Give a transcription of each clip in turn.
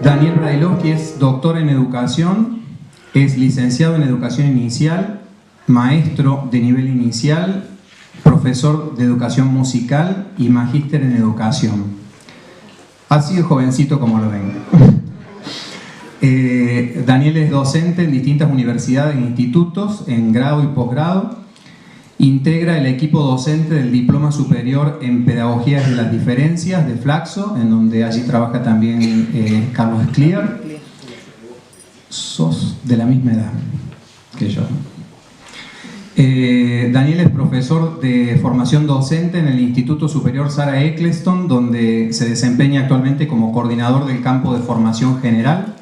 Daniel Brailovsky es doctor en educación, es licenciado en educación inicial, maestro de nivel inicial, profesor de educación musical y magíster en educación. Así de jovencito como lo ven. Daniel es docente en distintas universidades e institutos en grado y posgrado. Integra el equipo docente del Diploma Superior en Pedagogía de las Diferencias de Flaxo, en donde allí trabaja también Carlos Clear. Sos de la misma edad que yo. Daniel es profesor de formación docente en el Instituto Superior Sarah Eccleston, donde se desempeña actualmente como coordinador del campo de formación general.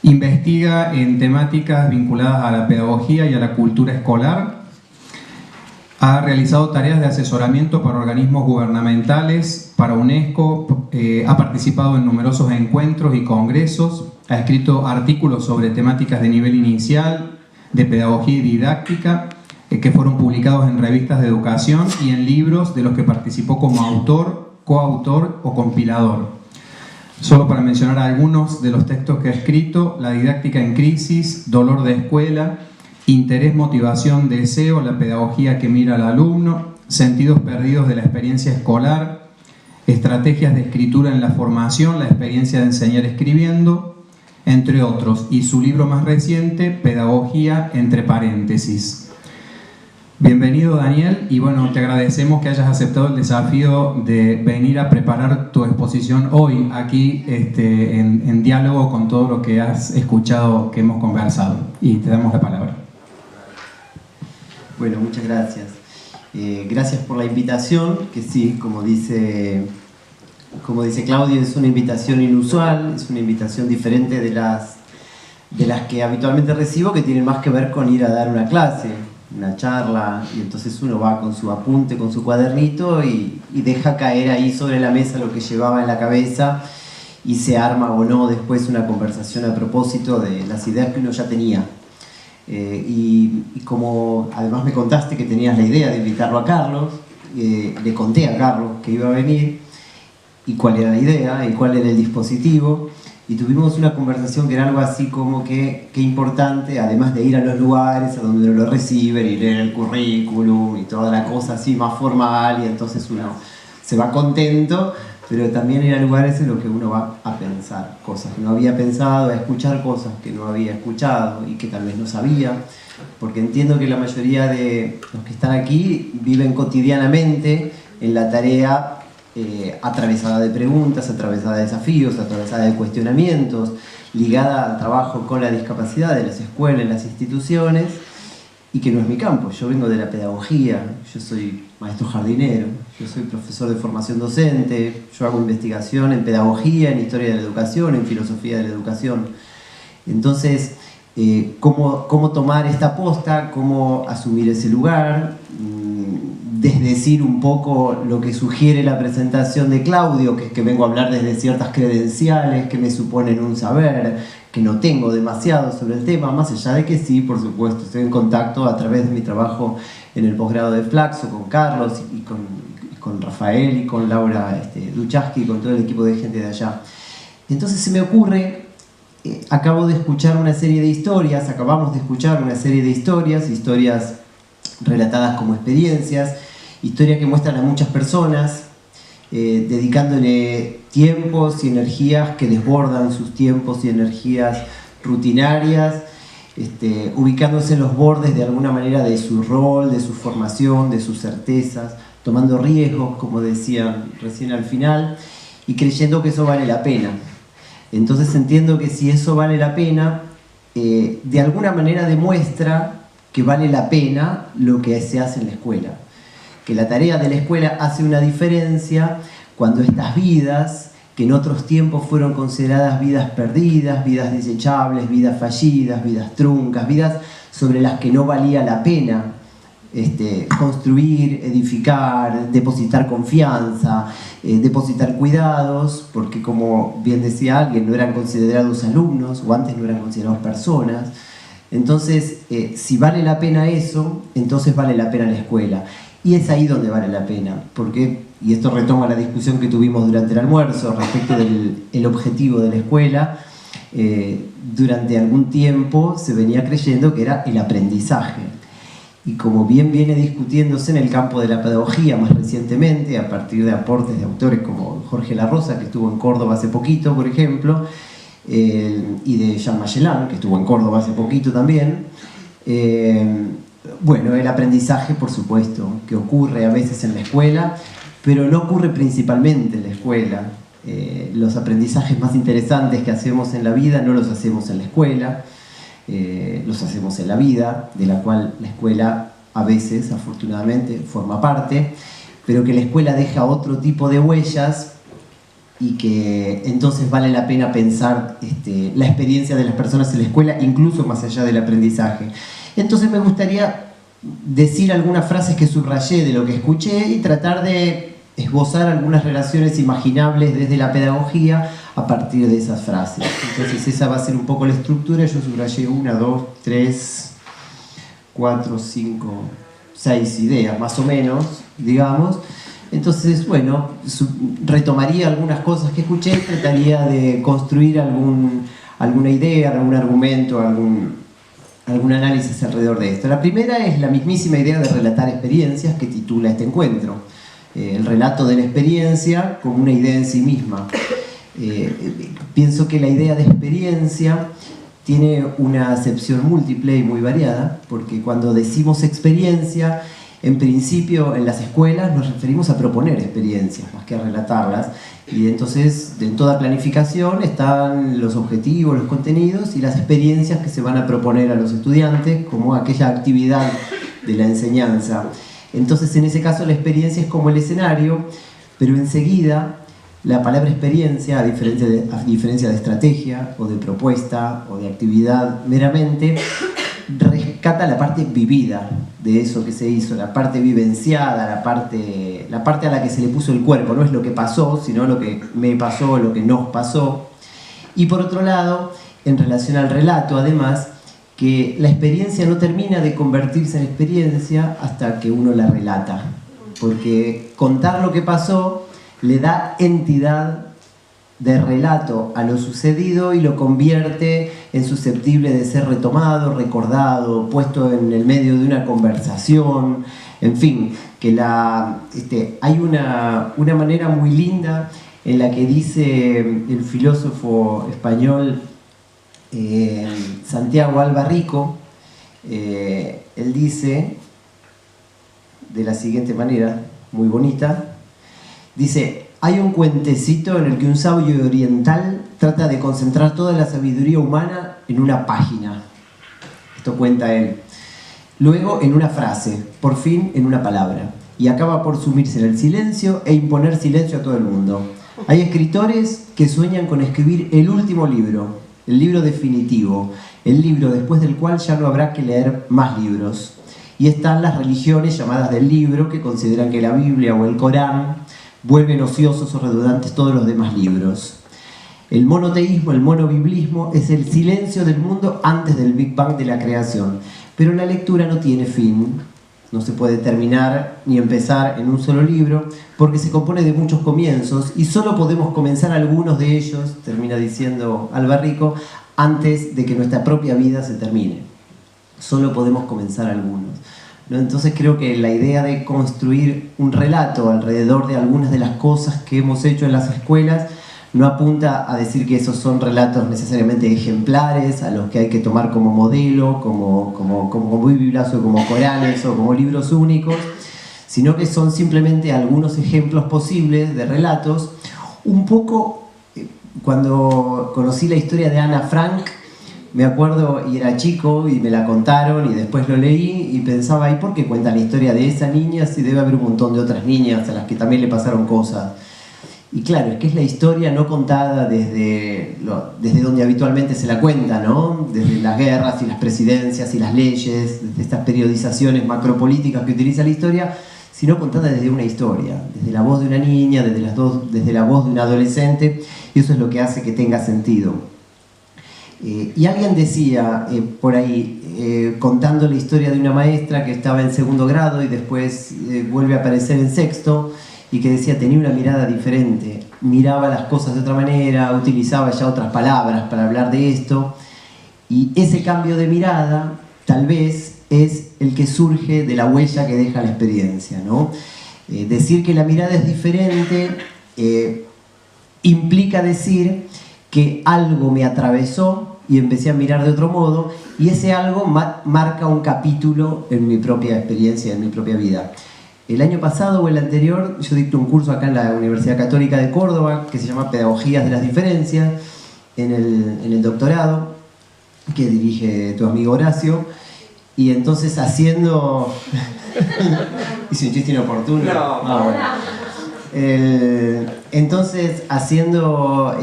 Investiga en temáticas vinculadas a la pedagogía y a la cultura escolar. Ha realizado tareas de asesoramiento para organismos gubernamentales, para UNESCO, ha participado en numerosos encuentros y congresos, ha escrito artículos sobre temáticas de nivel inicial, de pedagogía y didáctica, que fueron publicados en revistas de educación y en libros de los que participó como autor, coautor o compilador. Solo para mencionar algunos de los textos que ha escrito: La didáctica en crisis, Dolor de escuela, Interés, motivación, deseo, la pedagogía que mira al alumno, Sentidos perdidos de la experiencia escolar, Estrategias de escritura en la formación, la experiencia de enseñar escribiendo, entre otros. Y su libro más reciente, Pedagogía entre paréntesis. Bienvenido, Daniel, y bueno, te agradecemos que hayas aceptado el desafío de venir a preparar tu exposición hoy aquí en diálogo con todo lo que has escuchado, que hemos conversado. Y te damos la palabra. Bueno, muchas gracias. Gracias por la invitación, que sí, como dice Claudio, es una invitación inusual, es una invitación diferente de las que habitualmente recibo, que tienen más que ver con ir a dar una clase, una charla, y entonces uno va con su apunte, con su cuadernito y deja caer ahí sobre la mesa lo que llevaba en la cabeza y se arma o no después una conversación a propósito de las ideas que uno ya tenía. Y como además me contaste que tenías la idea de invitarlo a Carlos, le conté a Carlos que iba a venir y cuál era la idea y cuál era el dispositivo, y tuvimos una conversación que era algo así como que importante, además de ir a los lugares a donde uno lo reciben y leer el currículum y toda la cosa así más formal, y entonces uno se va contento, pero también ir a lugares en los que uno va a pensar cosas que no había pensado, a escuchar cosas que no había escuchado y que tal vez no sabía, porque entiendo que la mayoría de los que están aquí viven cotidianamente en la tarea atravesada de preguntas, atravesada de desafíos, atravesada de cuestionamientos, ligada al trabajo con la discapacidad de las escuelas, en las instituciones, y que no es mi campo. Yo vengo de la pedagogía, yo soy maestro jardinero, yo soy profesor de formación docente, yo hago investigación en pedagogía, en historia de la educación, en filosofía de la educación. Entonces, ¿cómo tomar esta posta? ¿Cómo asumir ese lugar? Desdecir un poco lo que sugiere la presentación de Claudio, que es que vengo a hablar desde ciertas credenciales que me suponen un saber, que no tengo demasiado sobre el tema, más allá de que sí, por supuesto, estoy en contacto a través de mi trabajo en el posgrado de Flaxo, con Carlos y con Rafael y con Laura Duchaski y con todo el equipo de gente de allá. Entonces se me ocurre, acabamos de escuchar una serie de historias relatadas como experiencias, historias que muestran a muchas personas dedicándole tiempos y energías que desbordan sus tiempos y energías rutinarias, ubicándose en los bordes de alguna manera de su rol, de su formación, de sus certezas, tomando riesgos, como decían recién al final, y creyendo que eso vale la pena. Entonces entiendo que si eso vale la pena, de alguna manera demuestra que vale la pena lo que se hace en la escuela. Que la tarea de la escuela hace una diferencia cuando estas vidas, que en otros tiempos fueron consideradas vidas perdidas, vidas desechables, vidas fallidas, vidas truncas, vidas sobre las que no valía la pena construir, edificar, depositar confianza, depositar cuidados, porque como bien decía alguien, no eran considerados alumnos, o antes no eran considerados personas. Entonces, si vale la pena eso, entonces vale la pena la escuela. Y es ahí donde vale la pena, porque y esto retoma la discusión que tuvimos durante el almuerzo respecto del objetivo de la escuela, durante algún tiempo se venía creyendo que era el aprendizaje. Y como bien viene discutiéndose en el campo de la pedagogía más recientemente, a partir de aportes de autores como Jorge La Rosa, que estuvo en Córdoba hace poquito, por ejemplo, y de Jean Magellan, que estuvo en Córdoba hace poquito también, bueno, el aprendizaje, por supuesto, que ocurre a veces en la escuela, pero no ocurre principalmente en la escuela. Los aprendizajes más interesantes que hacemos en la vida no los hacemos en la escuela, los hacemos en la vida, de la cual la escuela a veces, afortunadamente, forma parte, pero que la escuela deja otro tipo de huellas y que entonces vale la pena pensar la experiencia de las personas en la escuela, incluso más allá del aprendizaje. Entonces me gustaría decir algunas frases que subrayé de lo que escuché y tratar de esbozar algunas relaciones imaginables desde la pedagogía a partir de esas frases. Entonces esa va a ser un poco la estructura. Yo subrayé 1, 2, 3, 4, 5, 6 ideas más o menos, digamos. Entonces, bueno, retomaría algunas cosas que escuché y trataría de construir alguna idea, algún argumento, algún análisis alrededor de esto. La primera es la mismísima idea de relatar experiencias que titula este encuentro. El relato de la experiencia como una idea en sí misma. Pienso que la idea de experiencia tiene una acepción múltiple y muy variada, porque cuando decimos experiencia, en principio en las escuelas nos referimos a proponer experiencias más que a relatarlas, y entonces en toda planificación están los objetivos, los contenidos y las experiencias que se van a proponer a los estudiantes como aquella actividad de la enseñanza. Entonces en ese caso la experiencia es como el escenario, pero enseguida la palabra experiencia, a diferencia de estrategia o de propuesta o de actividad meramente, rescata la parte vivida de eso que se hizo, la parte vivenciada, la parte a la que se le puso el cuerpo. No es lo que pasó, sino lo que me pasó, lo que nos pasó. Y por otro lado, en relación al relato, además, que la experiencia no termina de convertirse en experiencia hasta que uno la relata, porque contar lo que pasó le da entidad de relato a lo sucedido y lo convierte en susceptible de ser retomado, recordado, puesto en el medio de una conversación, en fin, que hay una manera muy linda en la que dice el filósofo español Santiago Alba Rico. Él dice de la siguiente manera, muy bonita, dice: hay un cuentecito en el que un sabio oriental trata de concentrar toda la sabiduría humana en una página. Esto cuenta él. Luego en una frase, por fin en una palabra. Y acaba por sumirse en el silencio e imponer silencio a todo el mundo. Hay escritores que sueñan con escribir el último libro, el libro definitivo, el libro después del cual ya no habrá que leer más libros. Y están las religiones llamadas del libro, que consideran que la Biblia o el Corán vuelven ociosos o redundantes todos los demás libros. El monoteísmo, el monobiblismo, es el silencio del mundo antes del Big Bang de la creación. Pero la lectura no tiene fin, no se puede terminar ni empezar en un solo libro, porque se compone de muchos comienzos y solo podemos comenzar algunos de ellos, termina diciendo Alba Rico, antes de que nuestra propia vida se termine. Solo podemos comenzar algunos. Entonces creo que la idea de construir un relato alrededor de algunas de las cosas que hemos hecho en las escuelas no apunta a decir que esos son relatos necesariamente ejemplares, a los que hay que tomar como modelo, como Biblas o como Coranes o como libros únicos, sino que son simplemente algunos ejemplos posibles de relatos. Un poco, cuando conocí la historia de Ana Frank, me acuerdo, y era chico, y me la contaron, y después lo leí, y pensaba, ¿y por qué cuentan la historia de esa niña si debe haber un montón de otras niñas a las que también le pasaron cosas? Y claro, es que es la historia no contada desde donde habitualmente se la cuenta, ¿no? Desde las guerras y las presidencias y las leyes, desde estas periodizaciones macropolíticas que utiliza la historia, sino contada desde una historia, desde la voz de una niña, desde la voz de un adolescente, y eso es lo que hace que tenga sentido. Y alguien decía por ahí, contando la historia de una maestra que estaba en segundo grado y después vuelve a aparecer en sexto, y que decía tenía una mirada diferente, miraba las cosas de otra manera, utilizaba ya otras palabras para hablar de esto, y ese cambio de mirada tal vez es el que surge de la huella que deja la experiencia, ¿no? Decir que la mirada es diferente implica decir que algo me atravesó y empecé a mirar de otro modo, y ese algo marca un capítulo en mi propia experiencia, en mi propia vida. El año pasado o el anterior yo dicto un curso acá en la Universidad Católica de Córdoba que se llama Pedagogías de las Diferencias, en el doctorado, que dirige tu amigo Horacio, y entonces haciendo... hice un chiste inoportuno. No. Bueno. Entonces, haciendo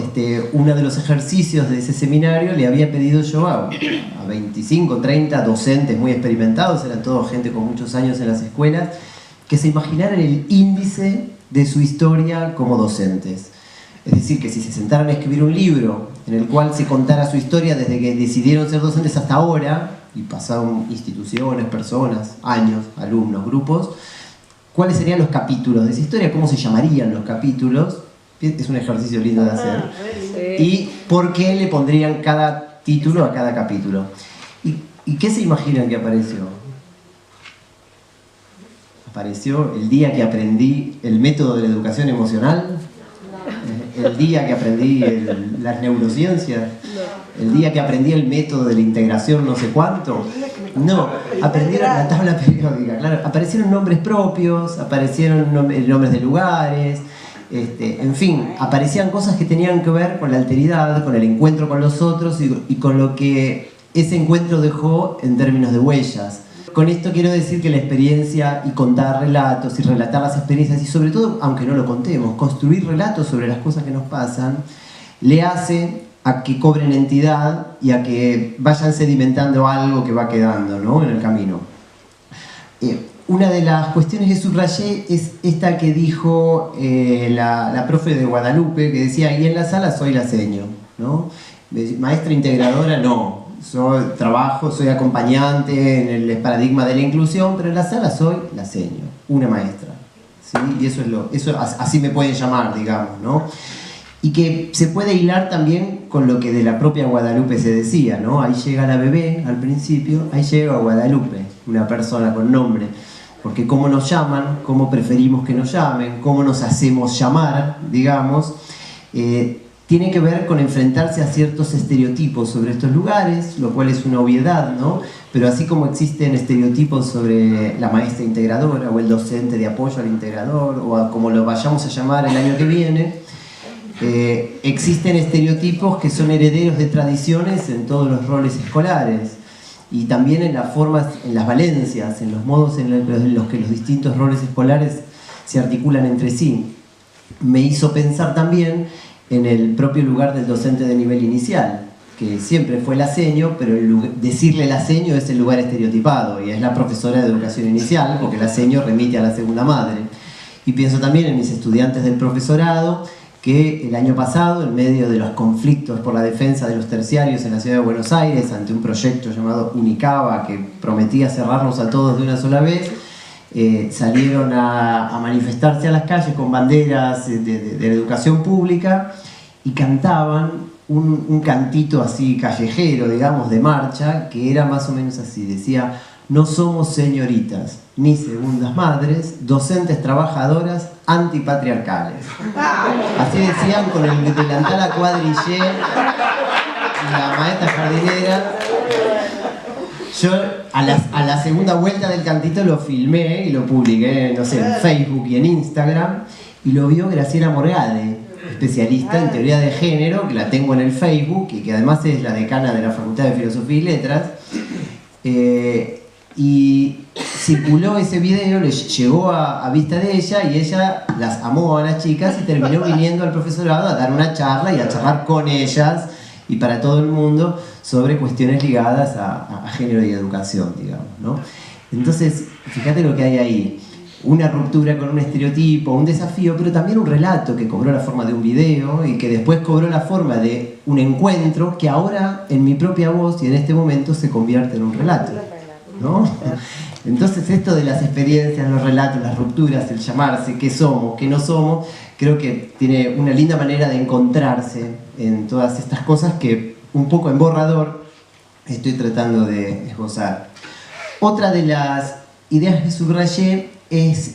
uno de los ejercicios de ese seminario, le había pedido yo a 25, 30 docentes muy experimentados, eran todos gente con muchos años en las escuelas, que se imaginaran el índice de su historia como docentes. Es decir, que si se sentaran a escribir un libro en el cual se contara su historia desde que decidieron ser docentes hasta ahora, y pasaron instituciones, personas, años, alumnos, grupos, ¿cuáles serían los capítulos de esa historia? ¿Cómo se llamarían los capítulos? Es un ejercicio lindo de hacer. Sí. ¿Y por qué le pondrían cada título a cada capítulo? ¿Y qué se imaginan que apareció? Apareció el día que aprendí el método de la educación emocional, el día que aprendí las neurociencias, el día que aprendí el método de la integración no sé cuánto. No, aprendieron la tabla periódica, claro, aparecieron nombres propios, aparecieron nombres de lugares, en fin, aparecían cosas que tenían que ver con la alteridad, con el encuentro con los otros y con lo que ese encuentro dejó en términos de huellas. Con esto quiero decir que la experiencia y contar relatos y relatar las experiencias y sobre todo, aunque no lo contemos, construir relatos sobre las cosas que nos pasan, le hace a que cobren entidad y a que vayan sedimentando algo que va quedando, ¿no?, en el camino. Una de las cuestiones que subrayé es esta que dijo la profe de Guadalupe, que decía, y en la sala soy la seño, ¿no? Maestra integradora no, soy acompañante en el paradigma de la inclusión, pero en la sala soy la seño, una maestra, ¿sí? Y eso así me pueden llamar, digamos, ¿no? Y que se puede hilar también con lo que de la propia Guadalupe se decía, ¿no? Ahí llega la bebé al principio, ahí llega Guadalupe, una persona con nombre. Porque cómo nos llaman, cómo preferimos que nos llamen, cómo nos hacemos llamar, digamos, tiene que ver con enfrentarse a ciertos estereotipos sobre estos lugares, lo cual es una obviedad, ¿no? Pero así como existen estereotipos sobre la maestra integradora o el docente de apoyo al integrador, o como lo vayamos a llamar el año que viene, existen estereotipos que son herederos de tradiciones en todos los roles escolares y también en las formas, en las valencias, en los modos en los que los distintos roles escolares se articulan entre sí. Me hizo pensar también en el propio lugar del docente de nivel inicial, que siempre fue la seño, pero decirle la seño es el lugar estereotipado y es la profesora de educación inicial, porque la seño remite a la segunda madre. Y pienso también en mis estudiantes del profesorado, que el año pasado, en medio de los conflictos por la defensa de los terciarios en la ciudad de Buenos Aires, ante un proyecto llamado Unicaba, que prometía cerrarnos a todos de una sola vez, salieron a manifestarse a las calles con banderas de la educación pública y cantaban un cantito así callejero, digamos, de marcha, que era más o menos así, decía: no somos señoritas, ni segundas madres, docentes trabajadoras antipatriarcales. Así decían con el delantal a cuadrillé, la maestra jardinera. Yo a la segunda vuelta del cantito lo filmé y lo publiqué, no sé, en Facebook y en Instagram, y lo vio Graciela Morgade, especialista en teoría de género, que la tengo en el Facebook y que además es la decana de la Facultad de Filosofía y Letras. Y circuló ese video, le llegó a vista de ella y ella las amó a las chicas y terminó viniendo al profesorado a dar una charla y a charlar con ellas y para todo el mundo sobre cuestiones ligadas a género y educación, digamos, ¿no? Entonces, fíjate lo que hay ahí. Una ruptura con un estereotipo, un desafío, pero también un relato que cobró la forma de un video y que después cobró la forma de un encuentro que ahora, en mi propia voz y en este momento, se convierte en un relato. ¿no? Entonces esto de las experiencias, los relatos, las rupturas, el llamarse, qué somos, qué no somos, creo que tiene una linda manera de encontrarse en todas estas cosas que un poco en borrador estoy tratando de esbozar. Otra de las ideas que subrayé es,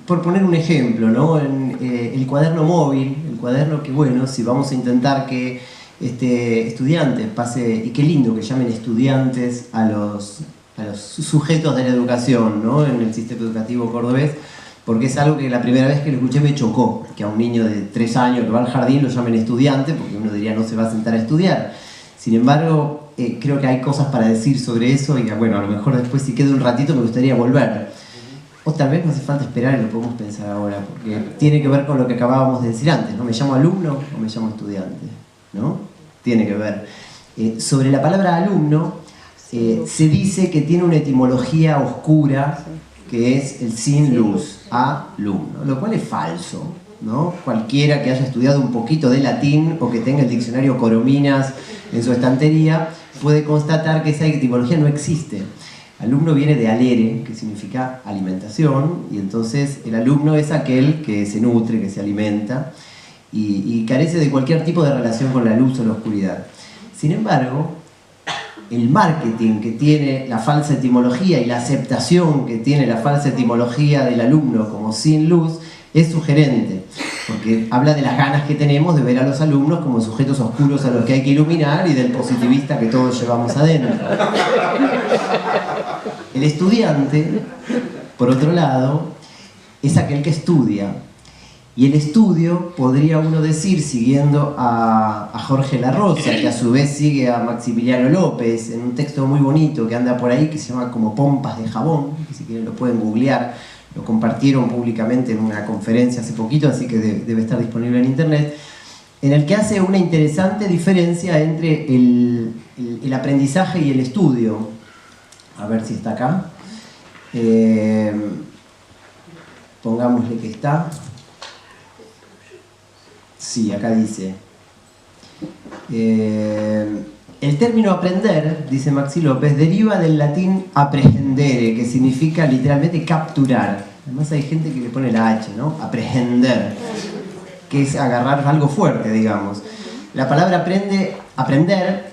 por poner un ejemplo, ¿no? En el cuaderno móvil, el cuaderno que, bueno, si vamos a intentar que estudiantes pase, y qué lindo que llamen estudiantes a los sujetos de la educación, ¿no? En el sistema educativo cordobés, porque es algo que la primera vez que lo escuché me chocó, que a un niño de 3 años que va al jardín lo llamen estudiante, porque uno diría no se va a sentar a estudiar. Sin embargo, creo que hay cosas para decir sobre eso y bueno, a lo mejor después si queda un ratito me gustaría volver. O tal vez no hace falta esperar y lo podemos pensar ahora, porque tiene que ver con lo que acabábamos de decir antes, ¿no? ¿Me llamo alumno o me llamo estudiante? ¿No? Tiene que ver. Sobre la palabra alumno, se dice que tiene una etimología oscura, que es el sin luz, alumno, lo cual es falso, ¿no? Cualquiera que haya estudiado un poquito de latín o que tenga el diccionario Corominas en su estantería puede constatar que esa etimología no existe. Alumno viene de alere, que significa alimentación, y entonces el alumno es aquel que se nutre, que se alimenta y carece de cualquier tipo de relación con la luz o la oscuridad. Sin embargo, el marketing que tiene la falsa etimología y la aceptación que tiene la falsa etimología del alumno como sin luz es sugerente, porque habla de las ganas que tenemos de ver a los alumnos como sujetos oscuros a los que hay que iluminar y del positivista que todos llevamos adentro. El estudiante, por otro lado, es aquel que estudia. Y el estudio, podría uno decir, siguiendo a Jorge La Rosa, que a su vez sigue a Maximiliano López, en un texto muy bonito que anda por ahí, que se llama como Pompas de Jabón, que si quieren lo pueden googlear, lo compartieron públicamente en una conferencia hace poquito, así que debe estar disponible en internet, en el que hace una interesante diferencia entre el aprendizaje y el estudio. A ver si está acá. Pongámosle que está. Sí, acá dice. El término aprender, dice Maxi López, deriva del latín apprehendere, que significa literalmente capturar. Además hay gente que le pone la H, ¿no? Aprehender, que es agarrar algo fuerte, digamos. La palabra aprender,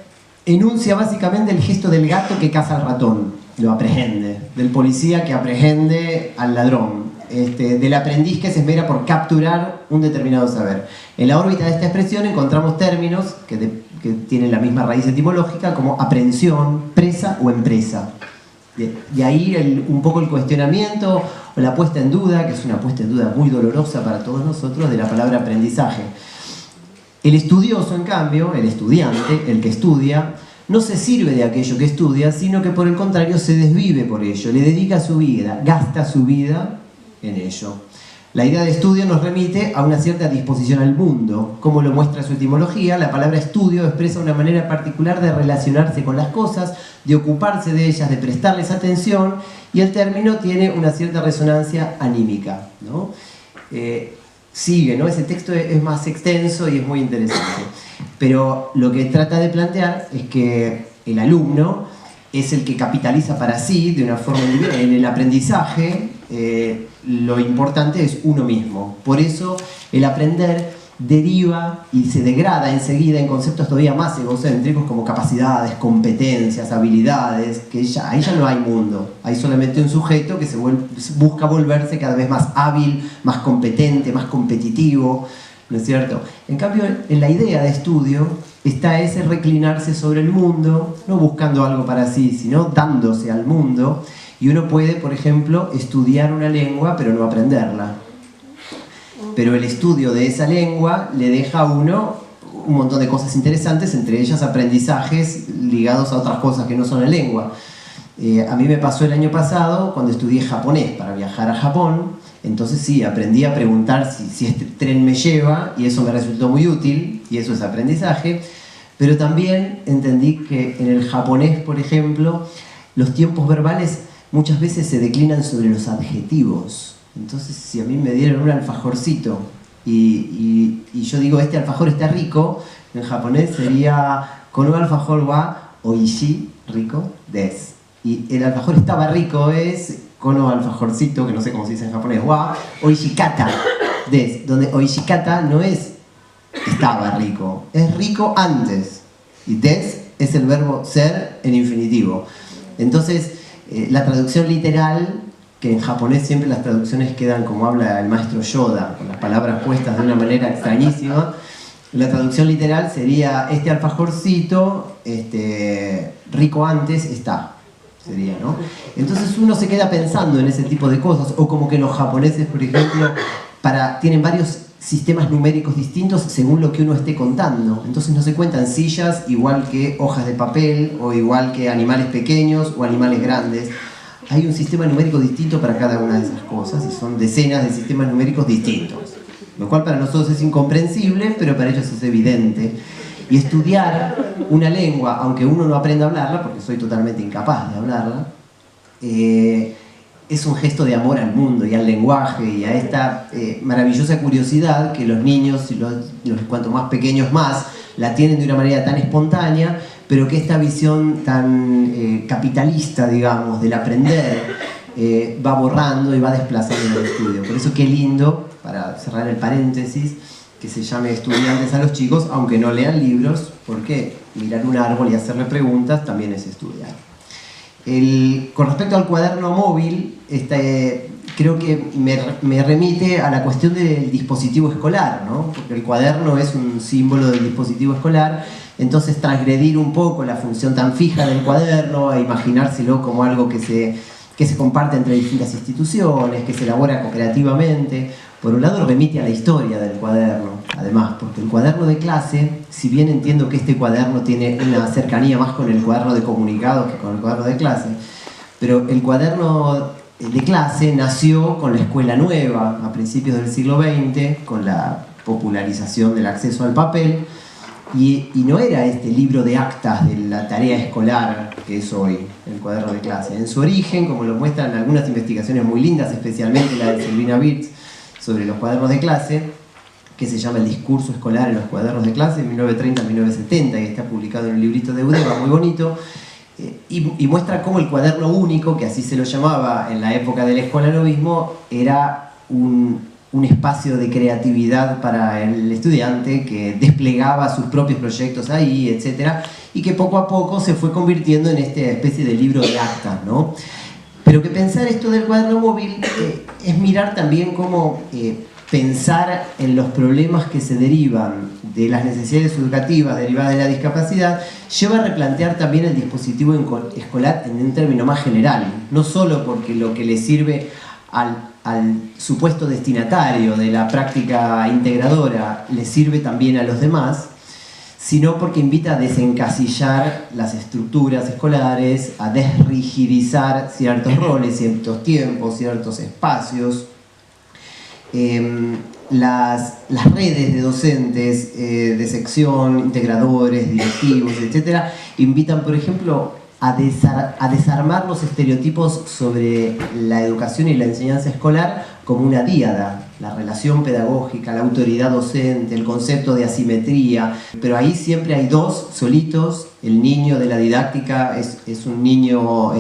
enuncia básicamente el gesto del gato que caza al ratón, lo aprehende, del policía que aprehende al ladrón, del aprendiz que se esmera por capturar un determinado saber. En la órbita de esta expresión encontramos términos que tienen la misma raíz etimológica como aprehensión, presa o empresa. De ahí un poco el cuestionamiento o la puesta en duda, que es una puesta en duda muy dolorosa para todos nosotros, de la palabra aprendizaje. El estudioso, en cambio, el estudiante, el que estudia, no se sirve de aquello que estudia, sino que por el contrario se desvive por ello, le dedica su vida, gasta su vida en ello. La idea de estudio nos remite a una cierta disposición al mundo. Como lo muestra su etimología, la palabra estudio expresa una manera particular de relacionarse con las cosas, de ocuparse de ellas, de prestarles atención, y el término tiene una cierta resonancia anímica, ¿no? Sigue, ¿no? Ese texto es más extenso y es muy interesante. Pero lo que trata de plantear es que el alumno es el que capitaliza para sí, de una forma en el aprendizaje, lo importante es uno mismo. Por eso el aprender deriva y se degrada enseguida en conceptos todavía más egocéntricos como capacidades, competencias, habilidades, que ahí ya no hay mundo, hay solamente un sujeto que busca volverse cada vez más hábil, más competente, más competitivo, ¿no es cierto? En cambio, en la idea de estudio está ese reclinarse sobre el mundo, no buscando algo para sí, sino dándose al mundo, y uno puede, por ejemplo, estudiar una lengua pero no aprenderla. Pero el estudio de esa lengua le deja a uno un montón de cosas interesantes, entre ellas aprendizajes ligados a otras cosas que no son la lengua. A mí me pasó el año pasado cuando estudié japonés para viajar a Japón. Entonces sí, aprendí a preguntar si este tren me lleva, y eso me resultó muy útil, y eso es aprendizaje. Pero también entendí que en el japonés, por ejemplo, los tiempos verbales muchas veces se declinan sobre los adjetivos. Entonces, si a mí me dieron un alfajorcito y yo digo, este alfajor está rico, en japonés sería kono alfajor wa oishii rico desu. y el alfajor estaba rico es kono alfajorcito, que no sé cómo se dice en japonés, wa oishikata des, donde oishikata no es estaba rico, es rico antes, y des es el verbo ser en infinitivo. Entonces, la traducción literal, que en japonés siempre las traducciones quedan como habla el maestro Yoda, con las palabras puestas de una manera extrañísima, la traducción literal sería: este alfajorcito, rico antes está. Sería, ¿no? Entonces uno se queda pensando en ese tipo de cosas, o como que los japoneses, por ejemplo, tienen varios sistemas numéricos distintos según lo que uno esté contando. Entonces no se cuentan sillas igual que hojas de papel, o igual que animales pequeños o animales grandes. Hay un sistema numérico distinto para cada una de esas cosas, y son decenas de sistemas numéricos distintos. Lo cual para nosotros es incomprensible, pero para ellos es evidente. Y estudiar una lengua, aunque uno no aprenda a hablarla, porque soy totalmente incapaz de hablarla, es un gesto de amor al mundo y al lenguaje y a esta maravillosa curiosidad que los niños, y los cuanto más pequeños más, la tienen de una manera tan espontánea, pero que esta visión tan capitalista, digamos, del aprender, va borrando y va desplazando el estudio. Por eso qué lindo, para cerrar el paréntesis, que se llame estudiantes a los chicos, aunque no lean libros, porque mirar un árbol y hacerle preguntas también es estudiar. Con respecto al cuaderno móvil, creo que me remite a la cuestión del dispositivo escolar, ¿no? Porque el cuaderno es un símbolo del dispositivo escolar, entonces transgredir un poco la función tan fija del cuaderno e imaginárselo como algo que se comparte entre distintas instituciones, que se elabora cooperativamente. Por un lado remite a la historia del cuaderno, además, porque el cuaderno de clase, si bien entiendo que este cuaderno tiene una cercanía más con el cuaderno de comunicados que con el cuaderno de clase, pero el cuaderno de clase nació con la escuela nueva a principios del siglo XX, con la popularización del acceso al papel, y no era este libro de actas de la tarea escolar que es hoy el cuaderno de clase. En su origen, como lo muestran algunas investigaciones muy lindas, especialmente la de Silvina Birz, sobre los cuadernos de clase, que se llama El discurso escolar en los cuadernos de clase, 1930-1970, y está publicado en un librito de Udeva, muy bonito, y muestra cómo el cuaderno único, que así se lo llamaba en la época del escolarismo, era un espacio de creatividad para el estudiante que desplegaba sus propios proyectos ahí, etc., y que poco a poco se fue convirtiendo en esta especie de libro de actas, ¿no? Pero que pensar esto del cuaderno móvil es mirar también cómo pensar en los problemas que se derivan de las necesidades educativas derivadas de la discapacidad, lleva a replantear también el dispositivo escolar en un término más general, no solo porque lo que le sirve al supuesto destinatario de la práctica integradora le sirve también a los demás, sino porque invita a desencasillar las estructuras escolares, a desrigidizar ciertos roles, ciertos tiempos, ciertos espacios. Las redes de docentes de sección, integradores, directivos, etc., invitan, por ejemplo, a desarmar los estereotipos sobre la educación y la enseñanza escolar como una díada, la relación pedagógica, la autoridad docente, el concepto de asimetría, pero ahí siempre hay dos solitos. El niño de la didáctica es un niño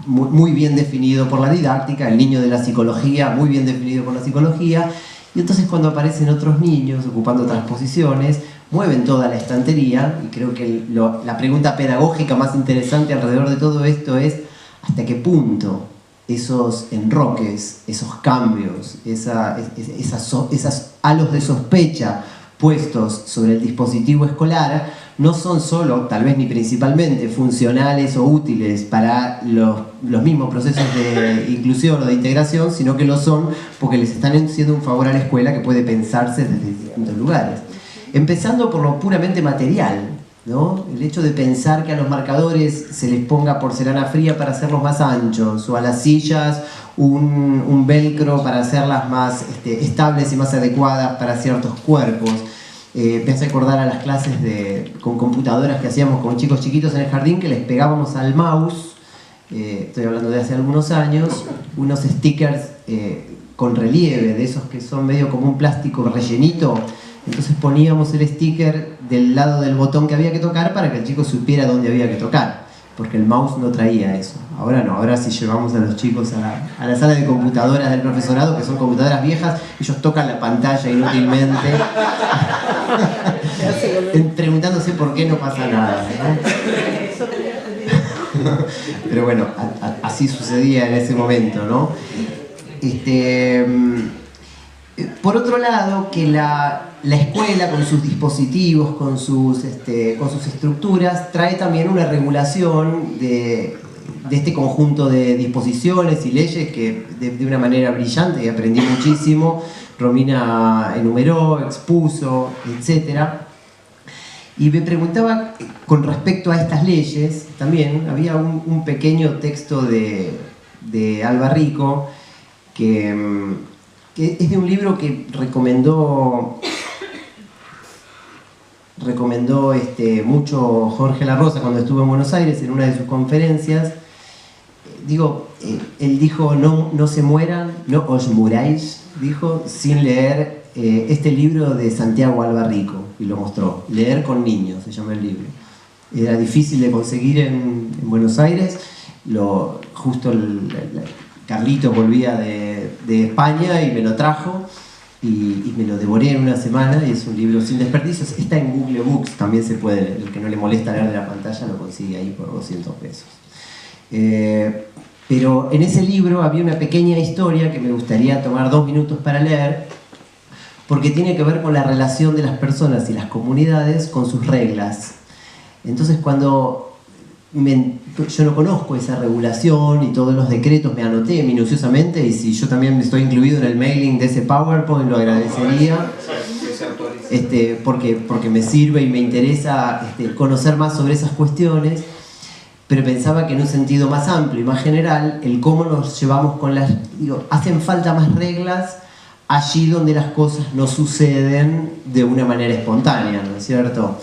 muy bien definido por la didáctica, el niño de la psicología muy bien definido por la psicología, y entonces cuando aparecen otros niños ocupando otras posiciones, mueven toda la estantería, y creo que la pregunta pedagógica más interesante alrededor de todo esto es ¿hasta qué punto esos enroques, esos cambios, esas halos de sospecha puestos sobre el dispositivo escolar no son solo, tal vez ni principalmente, funcionales o útiles para los mismos procesos de inclusión o de integración, sino que lo son porque les están haciendo un favor a la escuela que puede pensarse desde distintos lugares? Empezando por lo puramente material, ¿no? El hecho de pensar que a los marcadores se les ponga porcelana fría para hacerlos más anchos, o a las sillas un velcro para hacerlas más estables y más adecuadas para ciertos cuerpos. Me hace acordar a las clases con computadoras que hacíamos con chicos chiquitos en el jardín, que les pegábamos al mouse, estoy hablando de hace algunos años, unos stickers con relieve, de esos que son medio como un plástico rellenito. Entonces poníamos el sticker del lado del botón que había que tocar para que el chico supiera dónde había que tocar. porque el mouse no traía eso. Ahora no, ahora si llevamos a los chicos a la sala de computadoras del profesorado, que son computadoras viejas, ellos tocan la pantalla inútilmente, preguntándose por qué no pasa nada, ¿no? Pero bueno, así sucedía en ese momento, ¿no? Por otro lado, que la escuela con sus dispositivos, con sus estructuras, trae también una regulación de este conjunto de disposiciones y leyes que de una manera brillante, y aprendí muchísimo, Romina enumeró, expuso, etc. Y me preguntaba, con respecto a estas leyes, también había un pequeño texto de Alba Rico, que es de un libro que recomendó mucho Jorge La Rosa cuando estuvo en Buenos Aires en una de sus conferencias. Él dijo, no se mueran, no os muráis, dijo, sin leer este libro de Santiago Alba Rico, y lo mostró. Leer con niños, se llama el libro. Era difícil de conseguir en Buenos Aires, Carlito volvía de España y me lo trajo, y me lo devoré en una semana, y es un libro sin desperdicios. Está en Google Books, también se puede, el que no le molesta leer de la pantalla lo consigue ahí por 200 pesos. Pero en ese libro había una pequeña historia que me gustaría tomar 2 minutos para leer, porque tiene que ver con la relación de las personas y las comunidades con sus reglas. Entonces, cuando yo no conozco esa regulación y todos los decretos, me anoté minuciosamente, y si yo también estoy incluido en el mailing de ese PowerPoint, lo agradecería, porque me sirve y me interesa conocer más sobre esas cuestiones. Pero pensaba que en un sentido más amplio y más general, el cómo nos llevamos con las... hacen falta más reglas allí donde las cosas no suceden de una manera espontánea, ¿no es cierto?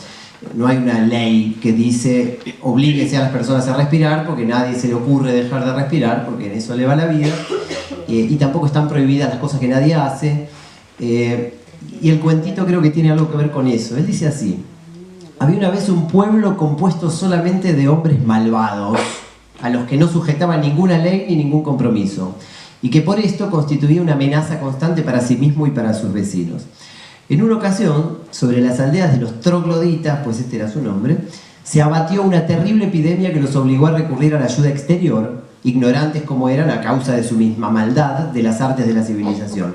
No hay una ley que dice oblíguese a las personas a respirar, porque a nadie se le ocurre dejar de respirar, porque en eso le va la vida, y tampoco están prohibidas las cosas que nadie hace, y el cuentito creo que tiene algo que ver con eso. Él dice así: había una vez un pueblo compuesto solamente de hombres malvados, a los que no sujetaban ninguna ley ni ningún compromiso, y que por esto constituía una amenaza constante para sí mismo y para sus vecinos. En una ocasión, sobre las aldeas de los trogloditas, pues este era su nombre, se abatió una terrible epidemia que los obligó a recurrir a la ayuda exterior, ignorantes como eran a causa de su misma maldad de las artes de la civilización.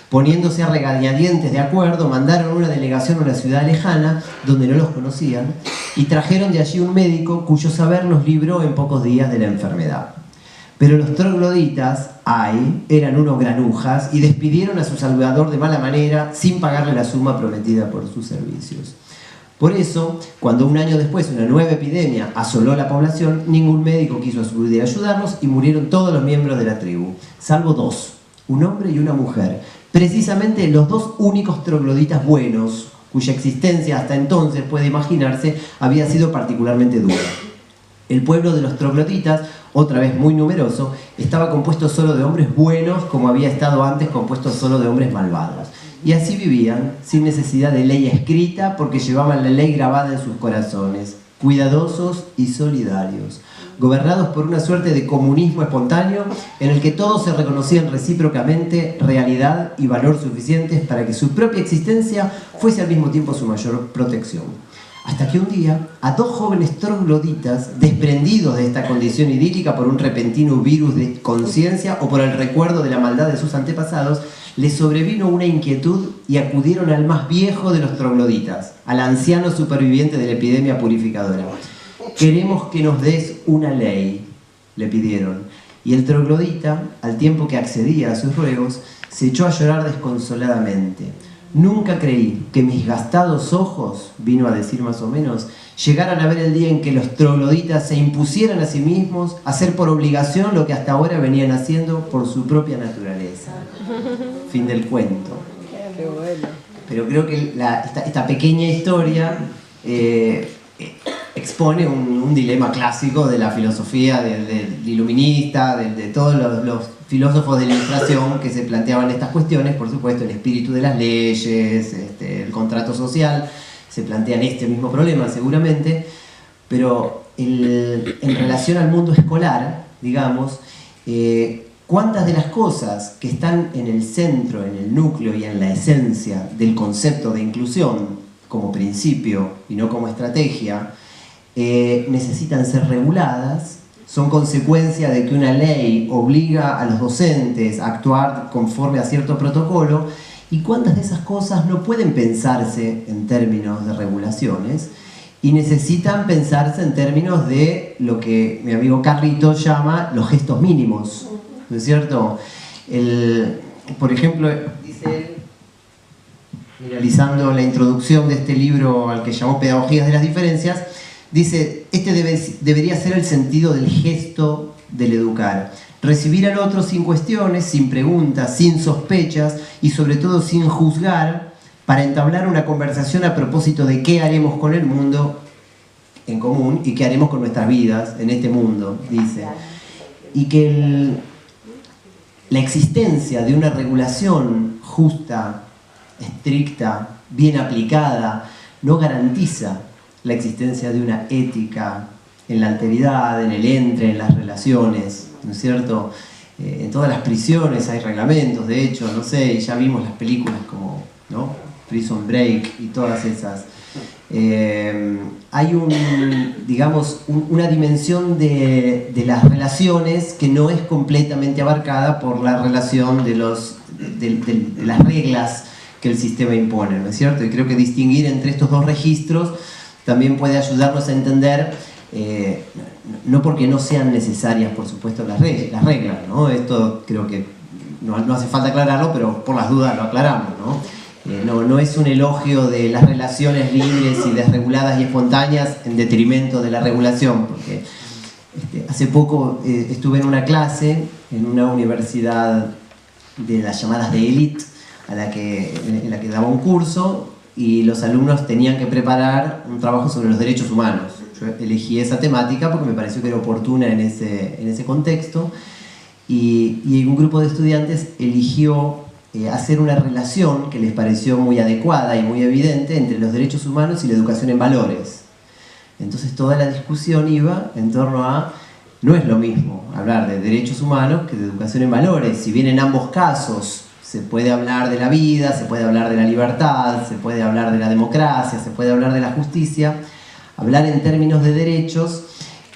Poniéndose a regañadientes de acuerdo, mandaron una delegación a una ciudad lejana, donde no los conocían, y trajeron de allí un médico cuyo saber los libró en pocos días de la enfermedad. Pero los trogloditas, eran unos granujas, y despidieron a su salvador de mala manera, sin pagarle la suma prometida por sus servicios. Por eso, cuando un año después una nueva epidemia asoló la población, ningún médico quiso acudir a ayudarlos, y murieron todos los miembros de la tribu, salvo 2, un hombre y una mujer, precisamente los 2 únicos trogloditas buenos, cuya existencia hasta entonces, puede imaginarse, había sido particularmente dura. El pueblo de los trogloditas, otra vez muy numeroso, estaba compuesto solo de hombres buenos, como había estado antes compuesto solo de hombres malvados. Y así vivían, sin necesidad de ley escrita, porque llevaban la ley grabada en sus corazones, cuidadosos y solidarios, gobernados por una suerte de comunismo espontáneo en el que todos se reconocían recíprocamente realidad y valor suficientes para que su propia existencia fuese al mismo tiempo su mayor protección. Hasta que un día, a 2 jóvenes trogloditas, desprendidos de esta condición idílica por un repentino virus de conciencia o por el recuerdo de la maldad de sus antepasados, les sobrevino una inquietud y acudieron al más viejo de los trogloditas, al anciano superviviente de la epidemia purificadora. «Queremos que nos des una ley», le pidieron. Y el troglodita, al tiempo que accedía a sus ruegos, se echó a llorar desconsoladamente. «Nunca creí que mis gastados ojos», vino a decir más o menos, «llegaran a ver el día en que los trogloditas se impusieran a sí mismos a hacer por obligación lo que hasta ahora venían haciendo por su propia naturaleza». Fin del cuento. Qué bueno. Pero creo que esta pequeña historia expone un dilema clásico de la filosofía del iluminista, de todos los filósofos de la Ilustración que se planteaban estas cuestiones. Por supuesto, el espíritu de las leyes, el contrato social, se plantean este mismo problema seguramente, pero en relación al mundo escolar, digamos, cuántas de las cosas que están en el centro, en el núcleo y en la esencia del concepto de inclusión como principio y no como estrategia, necesitan ser reguladas, son consecuencia de que una ley obliga a los docentes a actuar conforme a cierto protocolo, y cuántas de esas cosas no pueden pensarse en términos de regulaciones y necesitan pensarse en términos de lo que mi amigo Carlito llama los gestos mínimos, ¿no es cierto? Por ejemplo, dice él, realizando la introducción de este libro al que llamó Pedagogías de las Diferencias, dice, debería ser el sentido del gesto del educar. Recibir al otro sin cuestiones, sin preguntas, sin sospechas y sobre todo sin juzgar, para entablar una conversación a propósito de qué haremos con el mundo en común y qué haremos con nuestras vidas en este mundo, dice. Y que la existencia de una regulación justa, estricta, bien aplicada, no garantiza la existencia de una ética en la alteridad, en el entre, en las relaciones, ¿no es cierto? En todas las prisiones hay reglamentos, de hecho, no sé, ya vimos las películas como, ¿no?, Prison Break y todas esas. Hay una dimensión de las relaciones que no es completamente abarcada por la relación de las reglas que el sistema impone, ¿no es cierto? Y creo que distinguir entre estos dos registros también puede ayudarnos a entender, no porque no sean necesarias, por supuesto, las reglas, ¿no? Esto creo que no hace falta aclararlo, pero por las dudas lo aclaramos, ¿no? No es un elogio de las relaciones libres y desreguladas y espontáneas en detrimento de la regulación, porque hace poco estuve en una clase en una universidad de las llamadas de élite, en la que daba un curso, y los alumnos tenían que preparar un trabajo sobre los derechos humanos. Yo elegí esa temática porque me pareció que era oportuna en ese contexto, y un grupo de estudiantes eligió hacer una relación que les pareció muy adecuada y muy evidente entre los derechos humanos y la educación en valores. Entonces toda la discusión iba en torno a, no es lo mismo hablar de derechos humanos que de educación en valores, si bien en ambos casos se puede hablar de la vida, se puede hablar de la libertad, se puede hablar de la democracia, se puede hablar de la justicia. Hablar en términos de derechos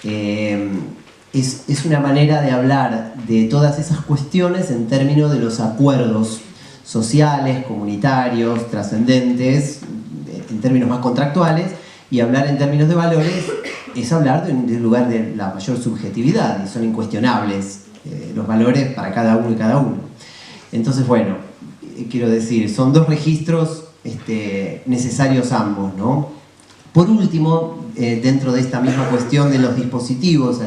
es una manera de hablar de todas esas cuestiones en términos de los acuerdos sociales, comunitarios, trascendentes, en términos más contractuales, y hablar en términos de valores es hablar del lugar de la mayor subjetividad, y son incuestionables los valores para cada uno y cada uno. Entonces, bueno, quiero decir, son dos registros necesarios ambos, ¿no? Por último, dentro de esta misma cuestión de los dispositivos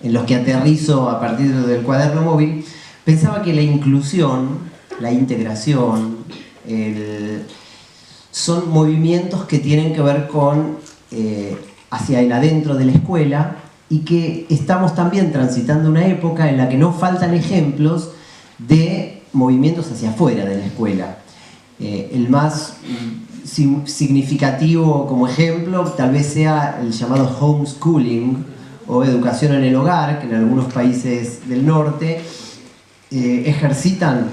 en los que aterrizo a partir del cuaderno móvil, pensaba que la inclusión, la integración, son movimientos que tienen que ver con hacia el adentro de la escuela, y que estamos también transitando una época en la que no faltan ejemplos de movimientos hacia afuera de la escuela. El más significativo como ejemplo tal vez sea el llamado homeschooling o educación en el hogar, que en algunos países del norte ejercitan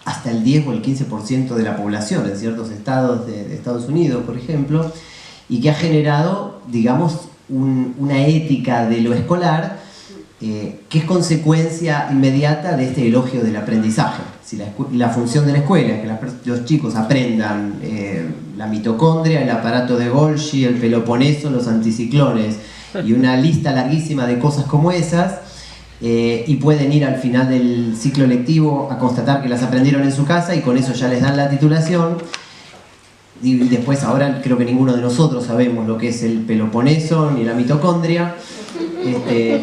hasta el 10 o el 15% de la población en ciertos estados de Estados Unidos, por ejemplo, y que ha generado, digamos, una ética de lo escolar que es consecuencia inmediata de este elogio del aprendizaje. Si la función de la escuela es que los chicos aprendan la mitocondria, el aparato de Golgi, el Peloponeso, los anticiclones y una lista larguísima de cosas como esas, y pueden ir al final del ciclo lectivo a constatar que las aprendieron en su casa y con eso ya les dan la titulación. Y después, ahora creo que ninguno de nosotros sabemos lo que es el Peloponeso ni la mitocondria,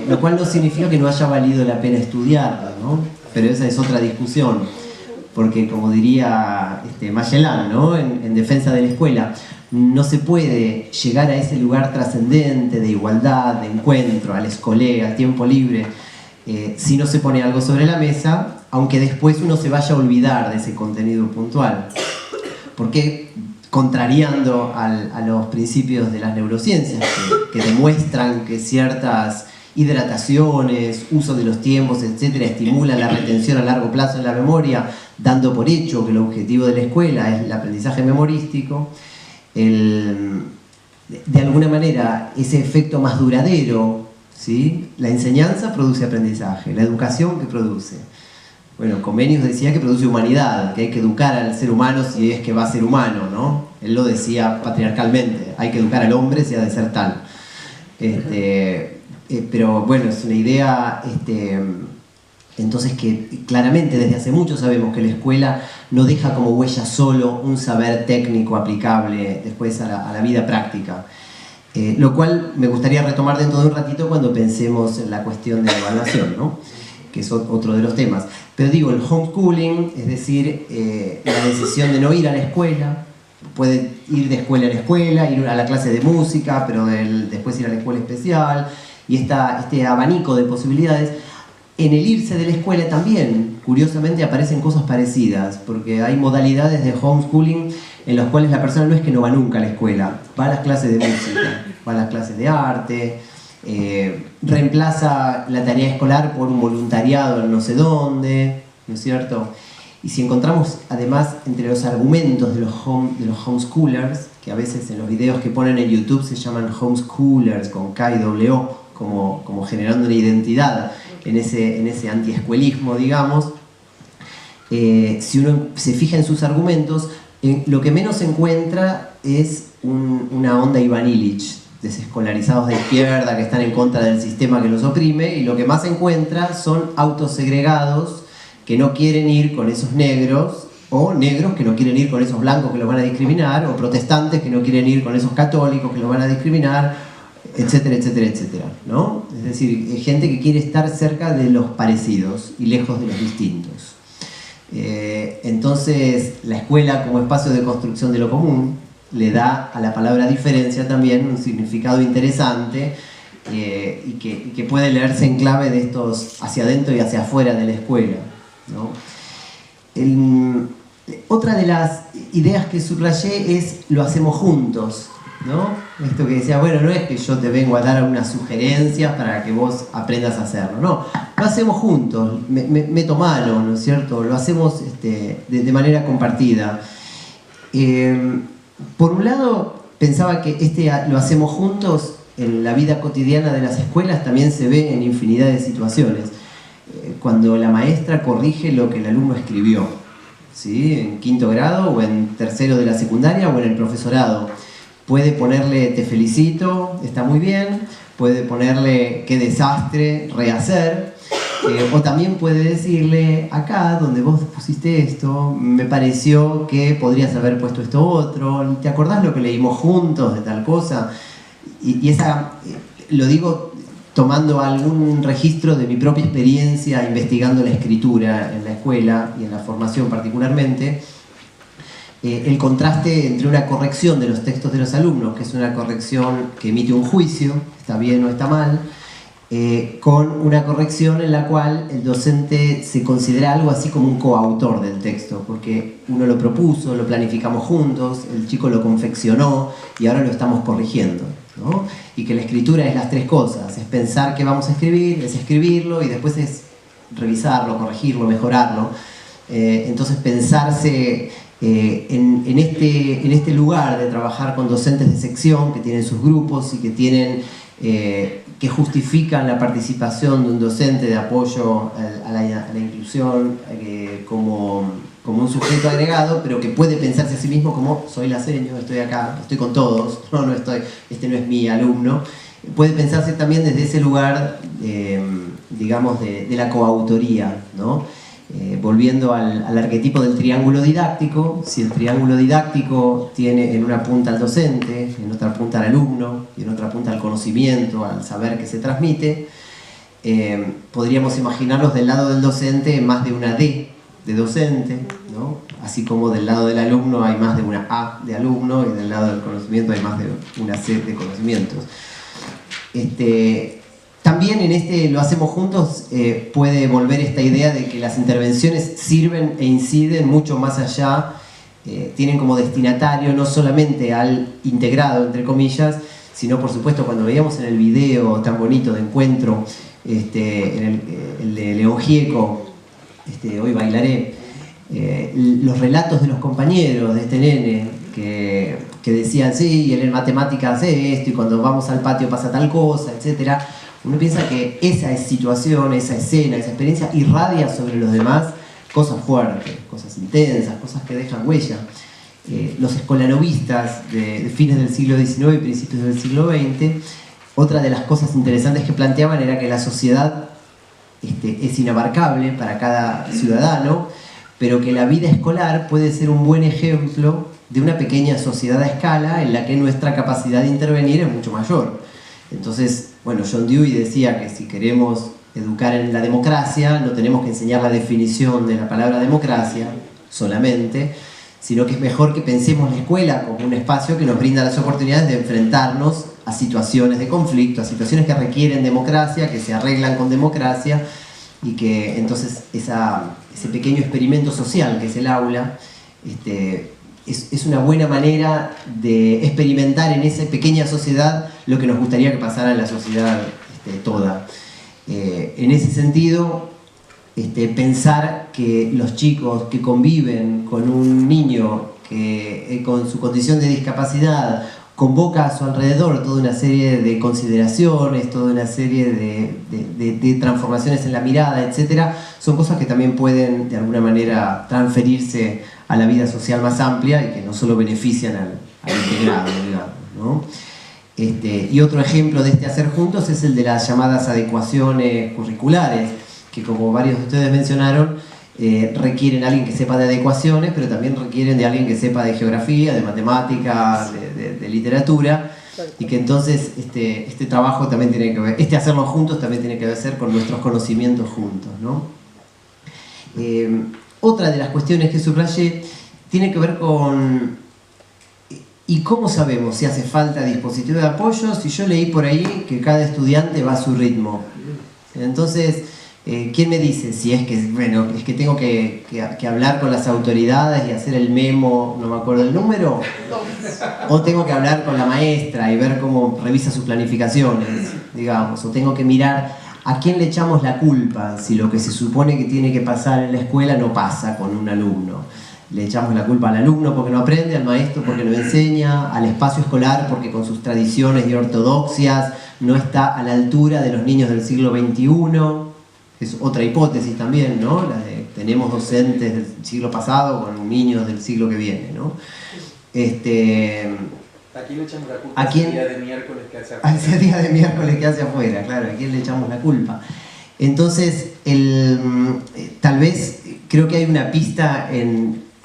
lo cual no significa que no haya valido la pena estudiarla, ¿no? Pero esa es otra discusión, porque como diría Magellan, ¿no?, en defensa de la escuela, no se puede llegar a ese lugar trascendente de igualdad, de encuentro, al escolé, al tiempo libre, si no se pone algo sobre la mesa, aunque después uno se vaya a olvidar de ese contenido puntual. Porque contrariando a los principios de las neurociencias que demuestran que ciertas hidrataciones, uso de los tiempos, etcétera, estimulan la retención a largo plazo en la memoria, dando por hecho que el objetivo de la escuela es el aprendizaje memorístico. De alguna manera, ese efecto más duradero, ¿sí? La enseñanza produce aprendizaje, la educación, ¿qué produce? Bueno, Comenius decía que produce humanidad, que hay que educar al ser humano si es que va a ser humano, ¿no? Él lo decía patriarcalmente, hay que educar al hombre si ha de ser tal. Pero bueno, es una idea entonces que claramente desde hace mucho sabemos que la escuela no deja como huella solo un saber técnico aplicable después a la vida práctica. Lo cual me gustaría retomar dentro de un ratito cuando pensemos en la cuestión de la evaluación, ¿no? Que es otro de los temas. Pero digo, el homeschooling, es decir, la decisión de no ir a la escuela, puede ir de escuela en escuela, ir a la clase de música, pero después ir a la escuela especial, y este abanico de posibilidades. En el irse de la escuela también, curiosamente, aparecen cosas parecidas, porque hay modalidades de homeschooling en las cuales la persona no es que no va nunca a la escuela, va a las clases de música, va a las clases de arte, reemplaza la tarea escolar por un voluntariado en no sé dónde, ¿no es cierto? Y si encontramos además entre los argumentos de los homeschoolers, que a veces en los videos que ponen en YouTube se llaman homeschoolers con K y doble O, como generando una identidad en ese antiescuelismo, digamos, si uno se fija en sus argumentos, lo que menos se encuentra es una onda Ivan Illich, desescolarizados de izquierda que están en contra del sistema que los oprime, y lo que más se encuentra son autosegregados que no quieren ir con esos negros, o negros que no quieren ir con esos blancos que los van a discriminar, o protestantes que no quieren ir con esos católicos que los van a discriminar, etcétera, etcétera, etcétera, ¿no? Es decir, gente que quiere estar cerca de los parecidos y lejos de los distintos. Entonces, la escuela como espacio de construcción de lo común le da a la palabra diferencia también un significado interesante y que puede leerse en clave de estos hacia adentro y hacia afuera de la escuela, ¿no? Otra de las ideas que subrayé es lo hacemos juntos, ¿no? Esto que decía, bueno, no es que yo te vengo a dar unas sugerencias para que vos aprendas a hacerlo, no, lo hacemos juntos, meto mano, ¿no es cierto? Lo hacemos de manera compartida. Por un lado, pensaba que lo hacemos juntos en la vida cotidiana de las escuelas también se ve en infinidad de situaciones. Cuando la maestra corrige lo que el alumno escribió, ¿sí? En quinto grado o en tercero de la secundaria o en el profesorado. Puede ponerle te felicito, está muy bien, puede ponerle qué desastre, rehacer, o también puede decirle acá donde vos pusiste esto, me pareció que podrías haber puesto esto otro, ¿te acordás lo que leímos juntos de tal cosa? Y esa, lo digo tomando algún registro de mi propia experiencia investigando la escritura en la escuela y en la formación particularmente. El contraste entre una corrección de los textos de los alumnos, que es una corrección que emite un juicio, está bien o está mal, con una corrección en la cual el docente se considera algo así como un coautor del texto, porque uno lo propuso, lo planificamos juntos, el chico lo confeccionó y ahora lo estamos corrigiendo, ¿no? Y que la escritura es las tres cosas, es pensar qué vamos a escribir, es escribirlo y después es revisarlo, corregirlo, mejorarlo. Entonces pensarse en este lugar de trabajar con docentes de sección que tienen sus grupos y que tienen que justifican la participación de un docente de apoyo a la inclusión como un sujeto agregado, pero que puede pensarse a sí mismo como soy la seño, estoy acá, estoy con todos, no estoy, este no es mi alumno. Puede pensarse también desde ese lugar, digamos, de la coautoría, ¿no? Volviendo al arquetipo del triángulo didáctico, si el triángulo didáctico tiene en una punta al docente, en otra punta al alumno y en otra punta al conocimiento, al saber que se transmite, podríamos imaginarnos del lado del docente más de una D de docente, ¿no? Así como del lado del alumno hay más de una A de alumno y del lado del conocimiento hay más de una C de conocimientos. También en lo hacemos juntos puede volver esta idea de que las intervenciones sirven e inciden mucho más allá tienen como destinatario no solamente al integrado, entre comillas, sino por supuesto cuando veíamos en el video tan bonito de encuentro, el de León Gieco, Hoy bailaré, los relatos de los compañeros de este nene que decían, sí, él en matemáticas hace esto y cuando vamos al patio pasa tal cosa, etc. Uno piensa que esa situación, esa escena, esa experiencia irradia sobre los demás cosas fuertes, cosas intensas, cosas que dejan huella. Los escolanovistas de fines del siglo XIX y principios del siglo XX, otra de las cosas interesantes que planteaban era que la sociedad es inabarcable para cada ciudadano, pero que la vida escolar puede ser un buen ejemplo de una pequeña sociedad a escala en la que nuestra capacidad de intervenir es mucho mayor. Entonces, bueno, John Dewey decía que si queremos educar en la democracia, no tenemos que enseñar la definición de la palabra democracia solamente, sino que es mejor que pensemos la escuela como un espacio que nos brinda las oportunidades de enfrentarnos a situaciones de conflicto, a situaciones que requieren democracia, que se arreglan con democracia, y que entonces ese pequeño experimento social que es el aula es una buena manera de experimentar en esa pequeña sociedad lo que nos gustaría que pasara en la sociedad toda. En ese sentido, pensar que los chicos que conviven con un niño que con su condición de discapacidad convoca a su alrededor toda una serie de consideraciones, toda una serie de transformaciones en la mirada, etc., son cosas que también pueden de alguna manera transferirse a la vida social más amplia y que no solo benefician al integrado, digamos, ¿no? Y otro ejemplo de hacer juntos es el de las llamadas adecuaciones curriculares, que como varios de ustedes mencionaron, requieren a alguien que sepa de adecuaciones, pero también requieren de alguien que sepa de geografía, de matemáticas, de literatura, y que entonces este trabajo también tiene que ver, hacerlo juntos también tiene que ver con nuestros conocimientos juntos, ¿no? Otra de las cuestiones que subrayé tiene que ver con ¿y cómo sabemos si hace falta dispositivo de apoyo? Si yo leí por ahí que cada estudiante va a su ritmo. Entonces, ¿quién me dice si es que, bueno, es que tengo que hablar con las autoridades y hacer el memo, no me acuerdo el número? ¿O tengo que hablar con la maestra y ver cómo revisa sus planificaciones, digamos? ¿O tengo que mirar a quién le echamos la culpa si lo que se supone que tiene que pasar en la escuela no pasa con un alumno? Le echamos la culpa al alumno porque no aprende, al maestro porque no enseña, al espacio escolar porque con sus tradiciones y ortodoxias no está a la altura de los niños del siglo XXI. Es otra hipótesis también, ¿no? La de tenemos docentes del siglo pasado con niños del siglo que viene, ¿no? ¿A quién le echamos la culpa? ¿A quién? Ese día de miércoles que hace afuera. Ese día de miércoles que hace afuera, claro, ¿a quién le echamos la culpa? Entonces, tal vez, creo que hay una pista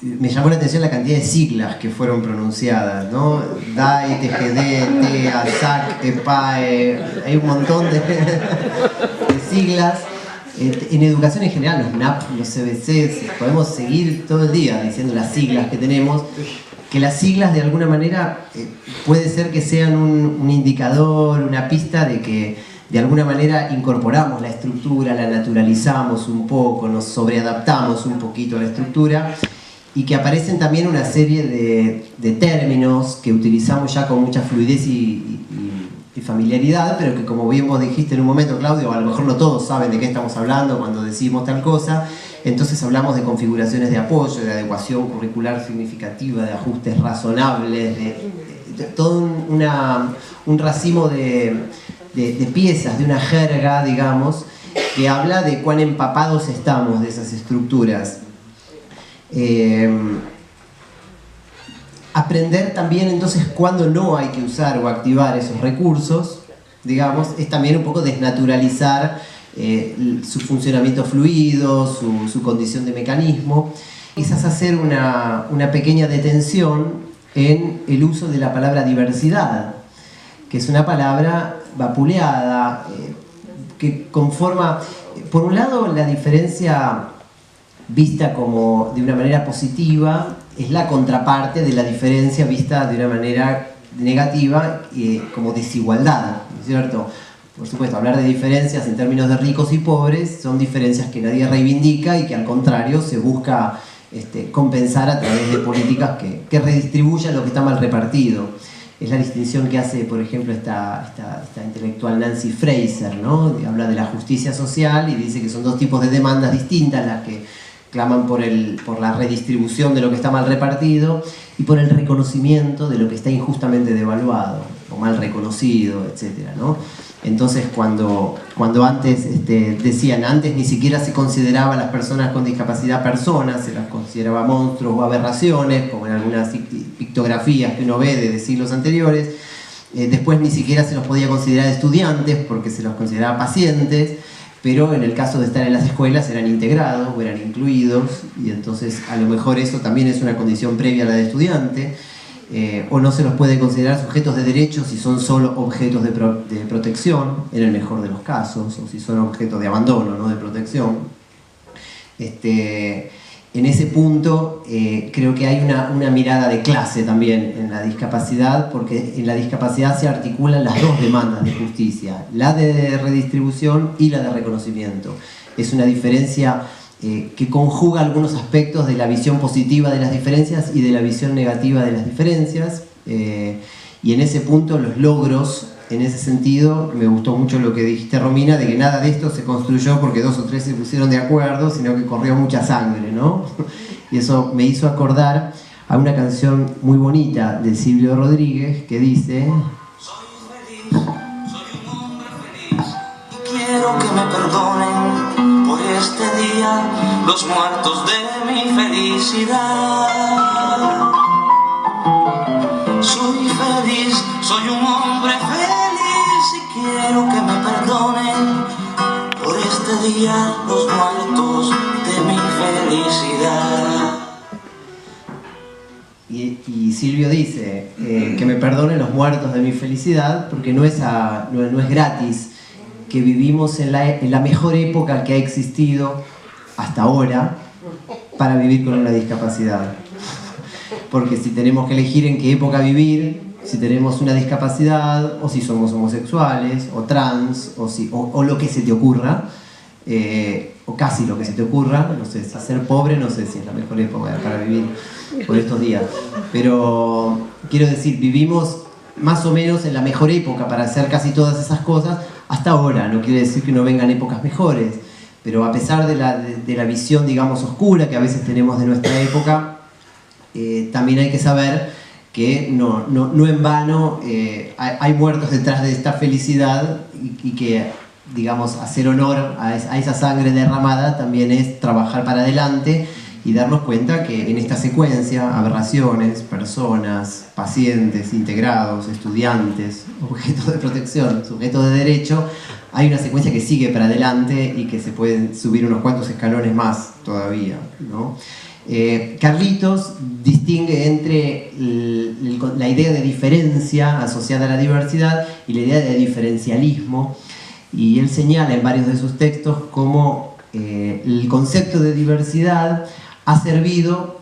me llamó la atención la cantidad de siglas que fueron pronunciadas, ¿no? DAE, TGD, TEA, SAC, EPAE, hay un montón de siglas. En educación en general, los NAP, los CBC, podemos seguir todo el día diciendo las siglas que tenemos, que las siglas de alguna manera puede ser que sean un indicador, una pista de que de alguna manera incorporamos la estructura, la naturalizamos un poco, nos sobreadaptamos un poquito a la estructura, y que aparecen también una serie de términos que utilizamos ya con mucha fluidez y familiaridad, pero que como bien vos dijiste en un momento, Claudio, a lo mejor no todos saben de qué estamos hablando cuando decimos tal cosa. Entonces hablamos de configuraciones de apoyo, de adecuación curricular significativa, de ajustes razonables, de todo un racimo de piezas, de una jerga, digamos, que habla de cuán empapados estamos de esas estructuras. Aprender también entonces cuándo no hay que usar o activar esos recursos, digamos, es también un poco desnaturalizar su funcionamiento fluido, su condición de mecanismo. Quizás hacer una pequeña detención en el uso de la palabra diversidad, que es una palabra vapuleada, que conforma, por un lado, la diferencia vista como de una manera positiva es la contraparte de la diferencia vista de una manera negativa como desigualdad, ¿no es cierto? Por supuesto, hablar de diferencias en términos de ricos y pobres son diferencias que nadie reivindica y que al contrario se busca compensar a través de políticas que redistribuyan lo que está mal repartido. Es la distinción que hace, por ejemplo, esta intelectual Nancy Fraser, ¿no? Habla de la justicia social y dice que son dos tipos de demandas distintas, las que claman por la redistribución de lo que está mal repartido y por el reconocimiento de lo que está injustamente devaluado o mal reconocido, etc., ¿no? Entonces, cuando antes decían, antes ni siquiera se consideraba a las personas con discapacidad personas, se las consideraba monstruos o aberraciones, como en algunas pictografías que uno ve de siglos anteriores. Después ni siquiera se los podía considerar estudiantes porque se los consideraba pacientes, pero en el caso de estar en las escuelas eran integrados o eran incluidos, y entonces a lo mejor eso también es una condición previa a la de estudiante. O no se los puede considerar sujetos de derechos si son solo objetos de protección, en el mejor de los casos, o si son objetos de abandono, no de protección. En ese punto creo que hay una mirada de clase también en la discapacidad, porque en la discapacidad se articulan las dos demandas de justicia, la de redistribución y la de reconocimiento. Es una diferencia que conjuga algunos aspectos de la visión positiva de las diferencias y de la visión negativa de las diferencias, y en ese punto los logros, en ese sentido, me gustó mucho lo que dijiste, Romina, de que nada de esto se construyó porque 2 o 3 se pusieron de acuerdo, sino que corrió mucha sangre, ¿no? Y eso me hizo acordar a una canción muy bonita de Silvio Rodríguez que dice: soy feliz, soy un hombre feliz, quiero que me perdonen por este día los muertos de mi felicidad. Soy feliz, soy un hombre feliz y quiero que me perdonen por este día los muertos de mi felicidad. Y Silvio dice que me perdonen los muertos de mi felicidad, porque no es gratis, que vivimos en la mejor época que ha existido hasta ahora para vivir con una discapacidad. Porque si tenemos que elegir en qué época vivir, si tenemos una discapacidad, o si somos homosexuales, o trans, o lo que se te ocurra, o casi lo que se te ocurra, no sé, si ser pobre, no sé si es la mejor época para vivir por estos días. Pero quiero decir, vivimos más o menos en la mejor época para hacer casi todas esas cosas hasta ahora. No quiere decir que no vengan épocas mejores, pero a pesar de la visión, digamos, oscura que a veces tenemos de nuestra época, también hay que saber que no en vano hay muertos detrás de esta felicidad, y que, digamos, hacer honor a esa sangre derramada también es trabajar para adelante y darnos cuenta que en esta secuencia, aberraciones, personas, pacientes, integrados, estudiantes, objetos de protección, sujetos de derecho, hay una secuencia que sigue para adelante y que se pueden subir unos cuantos escalones más todavía, ¿no? Carlitos distingue entre la idea de diferencia asociada a la diversidad y la idea de diferencialismo, y él señala en varios de sus textos cómo el concepto de diversidad ha servido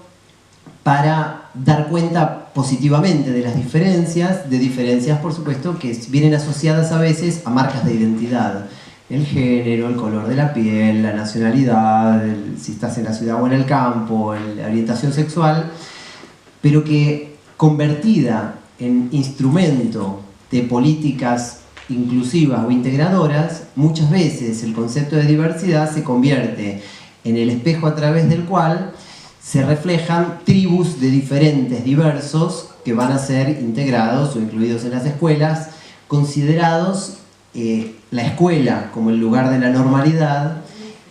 para dar cuenta positivamente de las diferencias por supuesto que vienen asociadas a veces a marcas de identidad: el género, el color de la piel, la nacionalidad, si estás en la ciudad o en el campo, la orientación sexual, pero que convertida en instrumento de políticas inclusivas o integradoras, muchas veces el concepto de diversidad se convierte en el espejo a través del cual se reflejan tribus de diferentes diversos que van a ser integrados o incluidos en las escuelas, considerados la escuela como el lugar de la normalidad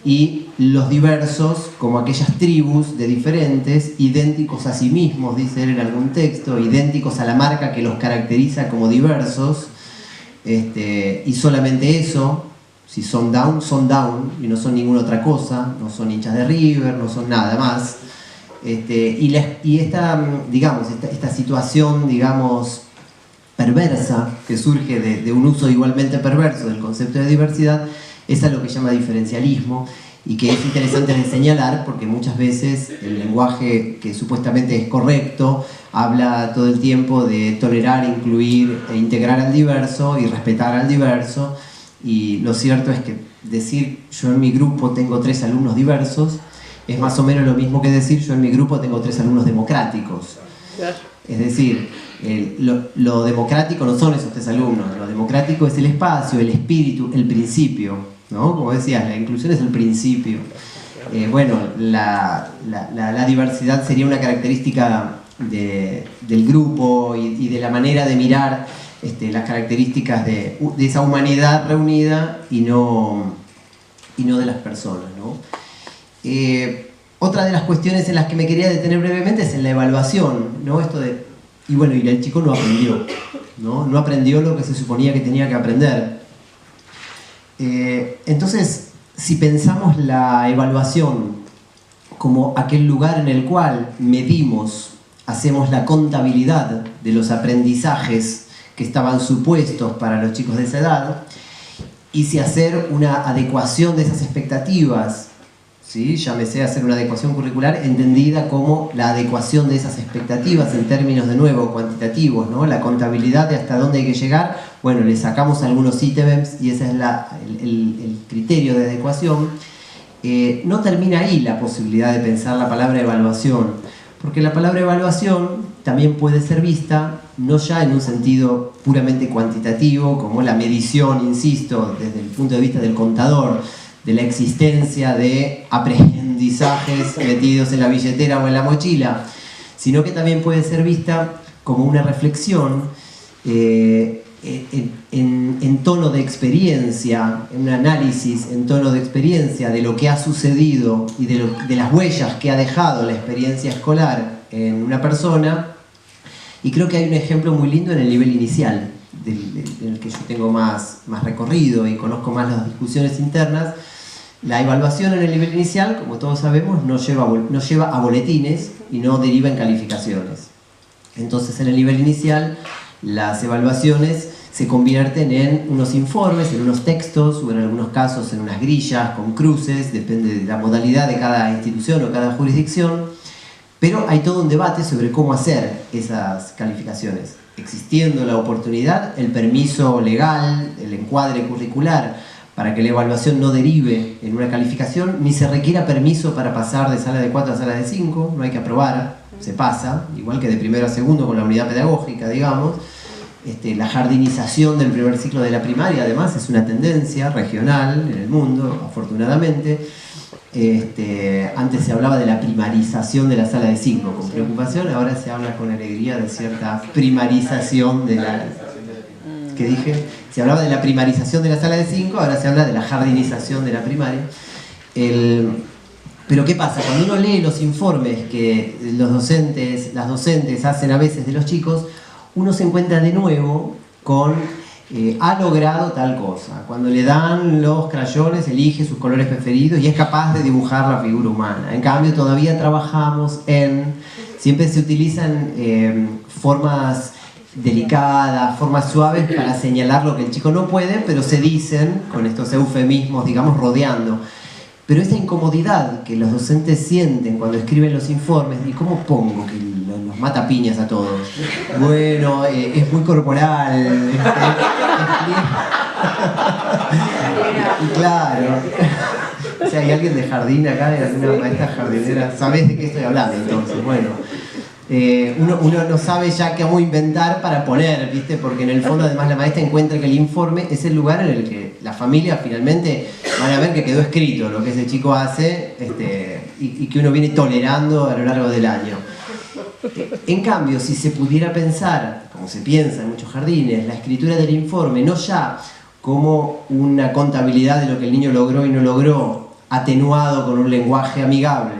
y los diversos como aquellas tribus de diferentes, idénticos a sí mismos, dice él en algún texto, idénticos a la marca que los caracteriza como diversos, y solamente eso. Si son down y no son ninguna otra cosa, no son hinchas de River, no son nada más. Y esta situación, digamos, perversa, que surge de un uso igualmente perverso del concepto de diversidad, es a lo que llama diferencialismo, y que es interesante de señalar porque muchas veces el lenguaje que supuestamente es correcto habla todo el tiempo de tolerar, incluir e integrar al diverso y respetar al diverso. Y lo cierto es que decir yo en mi grupo tengo 3 alumnos diversos es más o menos lo mismo que decir yo en mi grupo tengo 3 alumnos democráticos. Es decir, lo democrático no son esos 3 alumnos, lo democrático es el espacio, el espíritu, el principio, ¿no? Como decías, la inclusión es el principio. Bueno, la diversidad sería una característica del grupo y de la manera de mirar las características de esa humanidad reunida y no de las personas, ¿no? Otra de las cuestiones en las que me quería detener brevemente es en la evaluación, ¿no? Esto de, y el chico no aprendió, no aprendió lo que se suponía que tenía que aprender. Entonces, si pensamos la evaluación como aquel lugar en el cual medimos, hacemos la contabilidad de los aprendizajes que estaban supuestos para los chicos de esa edad, y si hacer una adecuación de esas expectativas, ¿sí? Llámese hacer una adecuación curricular entendida como la adecuación de esas expectativas en términos, de nuevo, cuantitativos, ¿no? La contabilidad de hasta dónde hay que llegar, le sacamos algunos ítems y ese es el criterio de adecuación. No termina ahí la posibilidad de pensar la palabra evaluación, porque la palabra evaluación también puede ser vista no ya en un sentido puramente cuantitativo, como la medición, insisto, desde el punto de vista del contador, de la existencia de aprendizajes metidos en la billetera o en la mochila, sino que también puede ser vista como una reflexión en tono de experiencia, en un análisis en tono de experiencia de lo que ha sucedido y de las huellas que ha dejado la experiencia escolar en una persona. Y creo que hay un ejemplo muy lindo en el nivel inicial, en el que yo tengo más recorrido y conozco más las discusiones internas. La evaluación en el nivel inicial, como todos sabemos, no lleva a boletines y no deriva en calificaciones. Entonces, en el nivel inicial, las evaluaciones se convierten en unos informes, en unos textos, o en algunos casos en unas grillas con cruces, depende de la modalidad de cada institución o cada jurisdicción. Pero hay todo un debate sobre cómo hacer esas calificaciones. Existiendo la oportunidad, el permiso legal, el encuadre curricular, para que la evaluación no derive en una calificación, ni se requiera permiso para pasar de sala de 4 a sala de 5, no hay que aprobar, se pasa, igual que de primero a segundo con la unidad pedagógica, digamos. La jardinización del primer ciclo de la primaria, además, es una tendencia regional en el mundo, afortunadamente. Antes se hablaba de la primarización de la sala de 5 con preocupación, ahora se habla con alegría de cierta primarización de la... ¿Qué dije? Se hablaba de la primarización de la sala de 5, ahora se habla de la jardinización de la primaria. Pero ¿qué pasa? Cuando uno lee los informes que las docentes hacen a veces de los chicos, uno se encuentra de nuevo con ha logrado tal cosa. Cuando le dan los crayones, elige sus colores preferidos y es capaz de dibujar la figura humana. En cambio, todavía trabajamos siempre se utilizan formas delicadas, formas suaves para señalar lo que el chico no puede, pero se dicen con estos eufemismos, digamos, rodeando. Pero esa incomodidad que los docentes sienten cuando escriben los informes, ¿y cómo pongo que nos mata piñas a todos? Bueno, es muy corporal. Claro. O sea, hay alguien de jardín acá, de alguna maestra jardinera. ¿Sabés de qué estoy hablando entonces? Bueno. Uno no sabe ya cómo inventar para poner, ¿viste? Porque en el fondo además la maestra encuentra que el informe es el lugar en el que la familia finalmente van a ver que quedó escrito lo que ese chico hace y que uno viene tolerando a lo largo del año. En cambio, si se pudiera pensar, como se piensa en muchos jardines, la escritura del informe no ya como una contabilidad de lo que el niño logró y no logró, atenuado con un lenguaje amigable,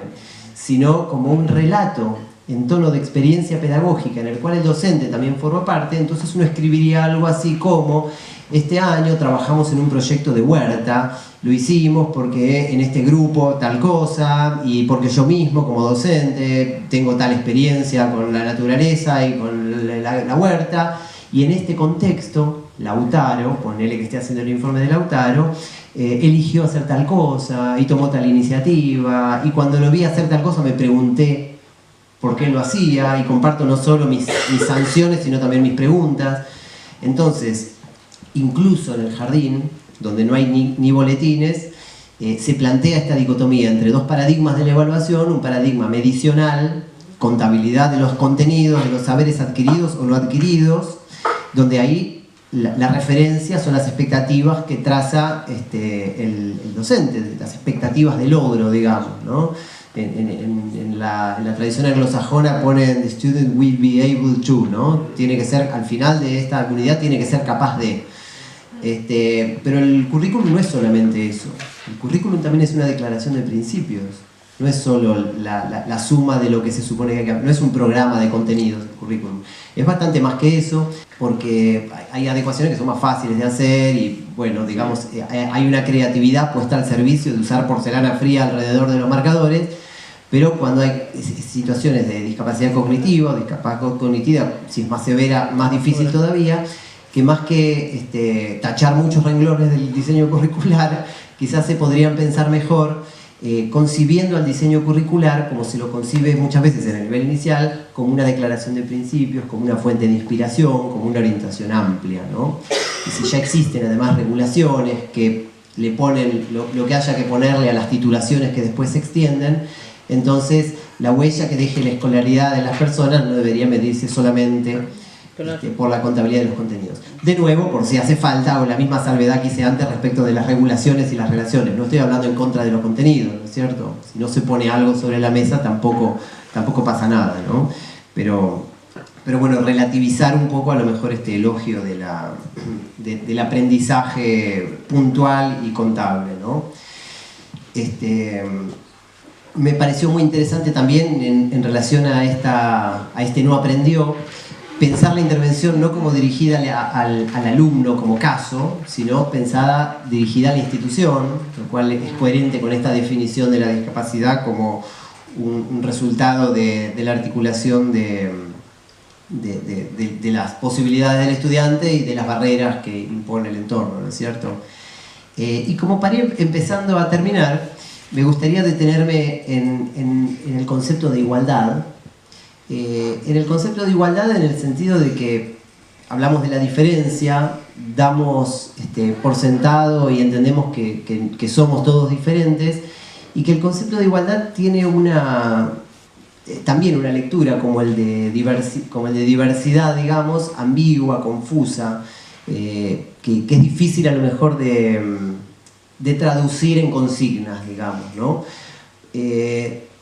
sino como un relato en tono de experiencia pedagógica en el cual el docente también forma parte, entonces uno escribiría algo así como: este año trabajamos en un proyecto de huerta, lo hicimos porque en este grupo tal cosa y porque yo mismo como docente tengo tal experiencia con la naturaleza y con la huerta, y en este contexto Lautaro, ponele que esté haciendo el informe de Lautaro, eligió hacer tal cosa y tomó tal iniciativa, y cuando lo vi hacer tal cosa me pregunté por qué lo hacía, y comparto no solo mis sanciones sino también mis preguntas. Entonces, incluso en el jardín, donde no hay ni boletines, se plantea esta dicotomía entre dos paradigmas de la evaluación, un paradigma medicional, contabilidad de los contenidos, de los saberes adquiridos o no adquiridos, donde ahí la referencia son las expectativas que traza el docente, las expectativas de logro, digamos, ¿no? En la tradición anglosajona ponen "the student will be able to", ¿no? Tiene que ser, al final de esta unidad tiene que ser capaz de. Pero el currículum no es solamente eso. El currículum también es una declaración de principios. No es solo la suma de lo que se supone que hay que... No es un programa de contenidos el currículum. Es bastante más que eso, porque hay adecuaciones que son más fáciles de hacer y, bueno, digamos, hay una creatividad puesta al servicio de usar porcelana fría alrededor de los marcadores, pero cuando hay situaciones de discapacidad cognitiva, si es más severa, más difícil todavía, que más que tachar muchos renglones del diseño curricular, quizás se podrían pensar mejor concibiendo al diseño curricular como se lo concibe muchas veces en el nivel inicial, como una declaración de principios, como una fuente de inspiración, como una orientación amplia, ¿no? Y si ya existen además regulaciones que le ponen lo que haya que ponerle a las titulaciones que después se extienden, entonces la huella que deje la escolaridad de las personas no debería medirse solamente por la contabilidad de los contenidos. De nuevo, por si hace falta, o la misma salvedad que hice antes respecto de las regulaciones y las relaciones. No estoy hablando en contra de los contenidos, ¿no es cierto? Si no se pone algo sobre la mesa, tampoco pasa nada, ¿no? Pero bueno, relativizar un poco a lo mejor este elogio del aprendizaje puntual y contable, ¿no? Me pareció muy interesante también en relación a este no aprendió, pensar la intervención no como dirigida al alumno como caso, sino pensada dirigida a la institución, lo cual es coherente con esta definición de la discapacidad como un resultado de la articulación de las posibilidades del estudiante y de las barreras que impone el entorno, ¿no es cierto? Y como para ir empezando a terminar, me gustaría detenerme en el concepto de igualdad. En el concepto de igualdad, en el sentido de que hablamos de la diferencia, damos por sentado y entendemos que somos todos diferentes, y que el concepto de igualdad tiene también una lectura como el de diversidad, digamos, ambigua, confusa, que es difícil a lo mejor de traducir en consignas, digamos, ¿no?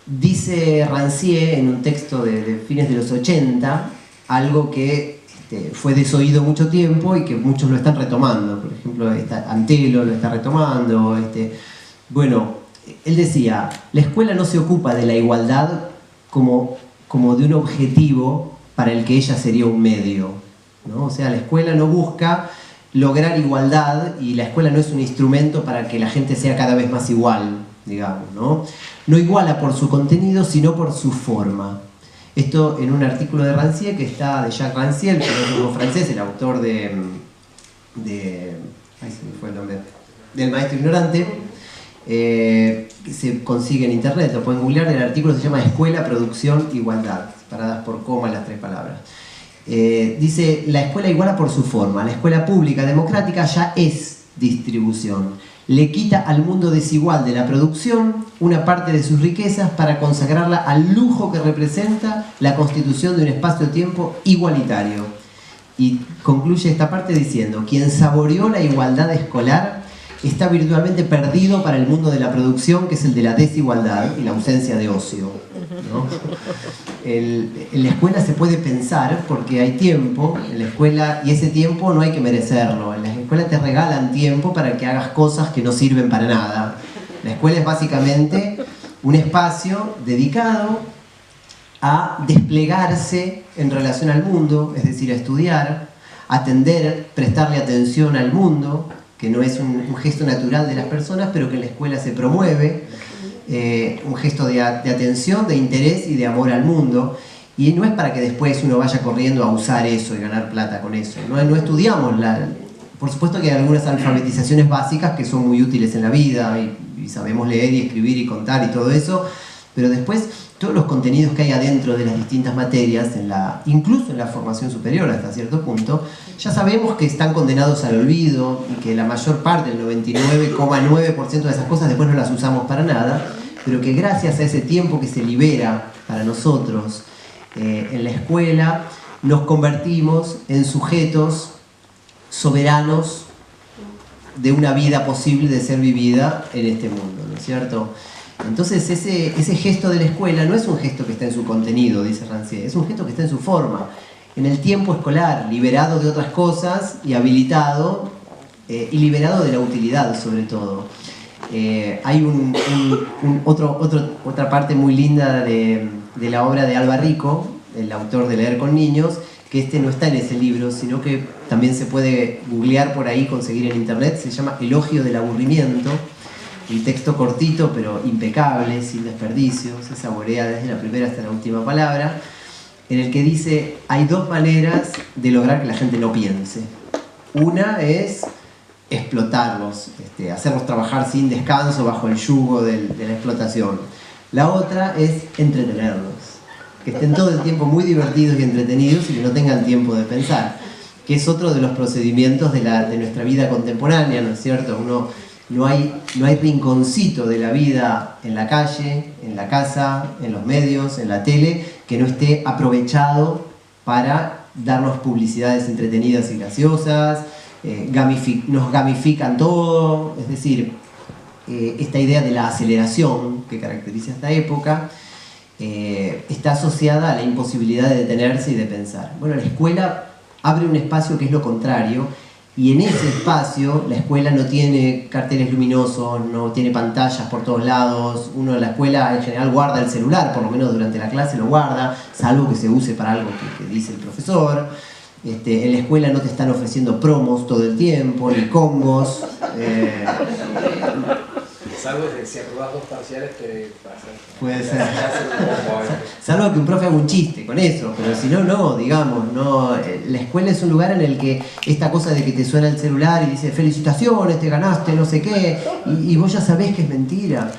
Dice Rancière en un texto de fines de los 80 algo que fue desoído mucho tiempo y que muchos lo están retomando. Por ejemplo, Antelo lo está retomando. Bueno, él decía, la escuela no se ocupa de la igualdad como de un objetivo para el que ella sería un medio, ¿no? O sea, la escuela no busca lograr igualdad y la escuela no es un instrumento para que la gente sea cada vez más igual, digamos, ¿no? No iguala por su contenido, sino por su forma. Esto en un artículo de Rancière, de Jacques Rancière, el filósofo francés, el autor ahí se me fue el nombre, del Maestro Ignorante, que se consigue en internet, lo pueden googlear. El artículo se llama Escuela, Producción, Igualdad, separadas por coma las tres palabras. Dice, la escuela iguala por su forma. La escuela pública democrática ya es distribución. Le quita al mundo desigual de la producción una parte de sus riquezas para consagrarla al lujo que representa la constitución de un espacio-tiempo igualitario. Y concluye esta parte diciendo, quien saboreó la igualdad escolar está virtualmente perdido para el mundo de la producción, que es el de la desigualdad y la ausencia de ocio, ¿no? En la escuela se puede pensar porque hay tiempo en la escuela, y ese tiempo no hay que merecerlo. En la escuela te regalan tiempo para que hagas cosas que no sirven para nada. La escuela es básicamente un espacio dedicado a desplegarse en relación al mundo, es decir, a estudiar, atender, prestarle atención al mundo, que no es un gesto natural de las personas, pero que en la escuela se promueve, un gesto de atención, de interés y de amor al mundo. Y no es para que después uno vaya corriendo a usar eso y ganar plata con eso. No estudiamos por supuesto que hay algunas alfabetizaciones básicas que son muy útiles en la vida, y sabemos leer y escribir y contar y todo eso, pero después todos los contenidos que hay adentro de las distintas materias, incluso en la formación superior hasta cierto punto, ya sabemos que están condenados al olvido y que la mayor parte, el 99,9% de esas cosas después no las usamos para nada, pero que gracias a ese tiempo que se libera para nosotros en la escuela, nos convertimos en sujetos soberanos de una vida posible de ser vivida en este mundo, ¿no es cierto? Entonces ese gesto de la escuela no es un gesto que está en su contenido, dice Rancière, es un gesto que está en su forma, en el tiempo escolar, liberado de otras cosas y habilitado y liberado de la utilidad sobre todo. Hay otra parte muy linda de la obra de Alba Rico, el autor de Leer con Niños, que no está en ese libro, sino que también se puede googlear por ahí, conseguir en internet, se llama Elogio del aburrimiento, un texto cortito pero impecable, sin desperdicios, se saborea desde la primera hasta la última palabra, en el que dice, hay dos maneras de lograr que la gente no piense. Una es explotarlos, hacerlos trabajar sin descanso bajo el yugo de la explotación. La otra es entretenerlos, que estén todo el tiempo muy divertidos y entretenidos y que no tengan tiempo de pensar, que es otro de los procedimientos de nuestra vida contemporánea, ¿no es cierto? No hay rinconcito de la vida en la calle, en la casa, en los medios, en la tele, que no esté aprovechado para darnos publicidades entretenidas y graciosas, nos gamifican todo, es decir, esta idea de la aceleración que caracteriza esta época está asociada a la imposibilidad de detenerse y de pensar. Bueno, la escuela abre un espacio que es lo contrario, y en ese espacio la escuela no tiene carteles luminosos, no tiene pantallas por todos lados. Uno en la escuela en general guarda el celular, por lo menos durante la clase lo guarda, salvo que se use para algo que dice el profesor. En la escuela no te están ofreciendo promos todo el tiempo, ni combos. Salvo que si aprobás 2 parciales te pasa. Puede ser. Salvo que un profe haga un chiste con eso, pero si no, no, digamos, no. La escuela es un lugar en el que esta cosa de que te suena el celular y dice felicitaciones, te ganaste, no sé qué, y vos ya sabés que es mentira.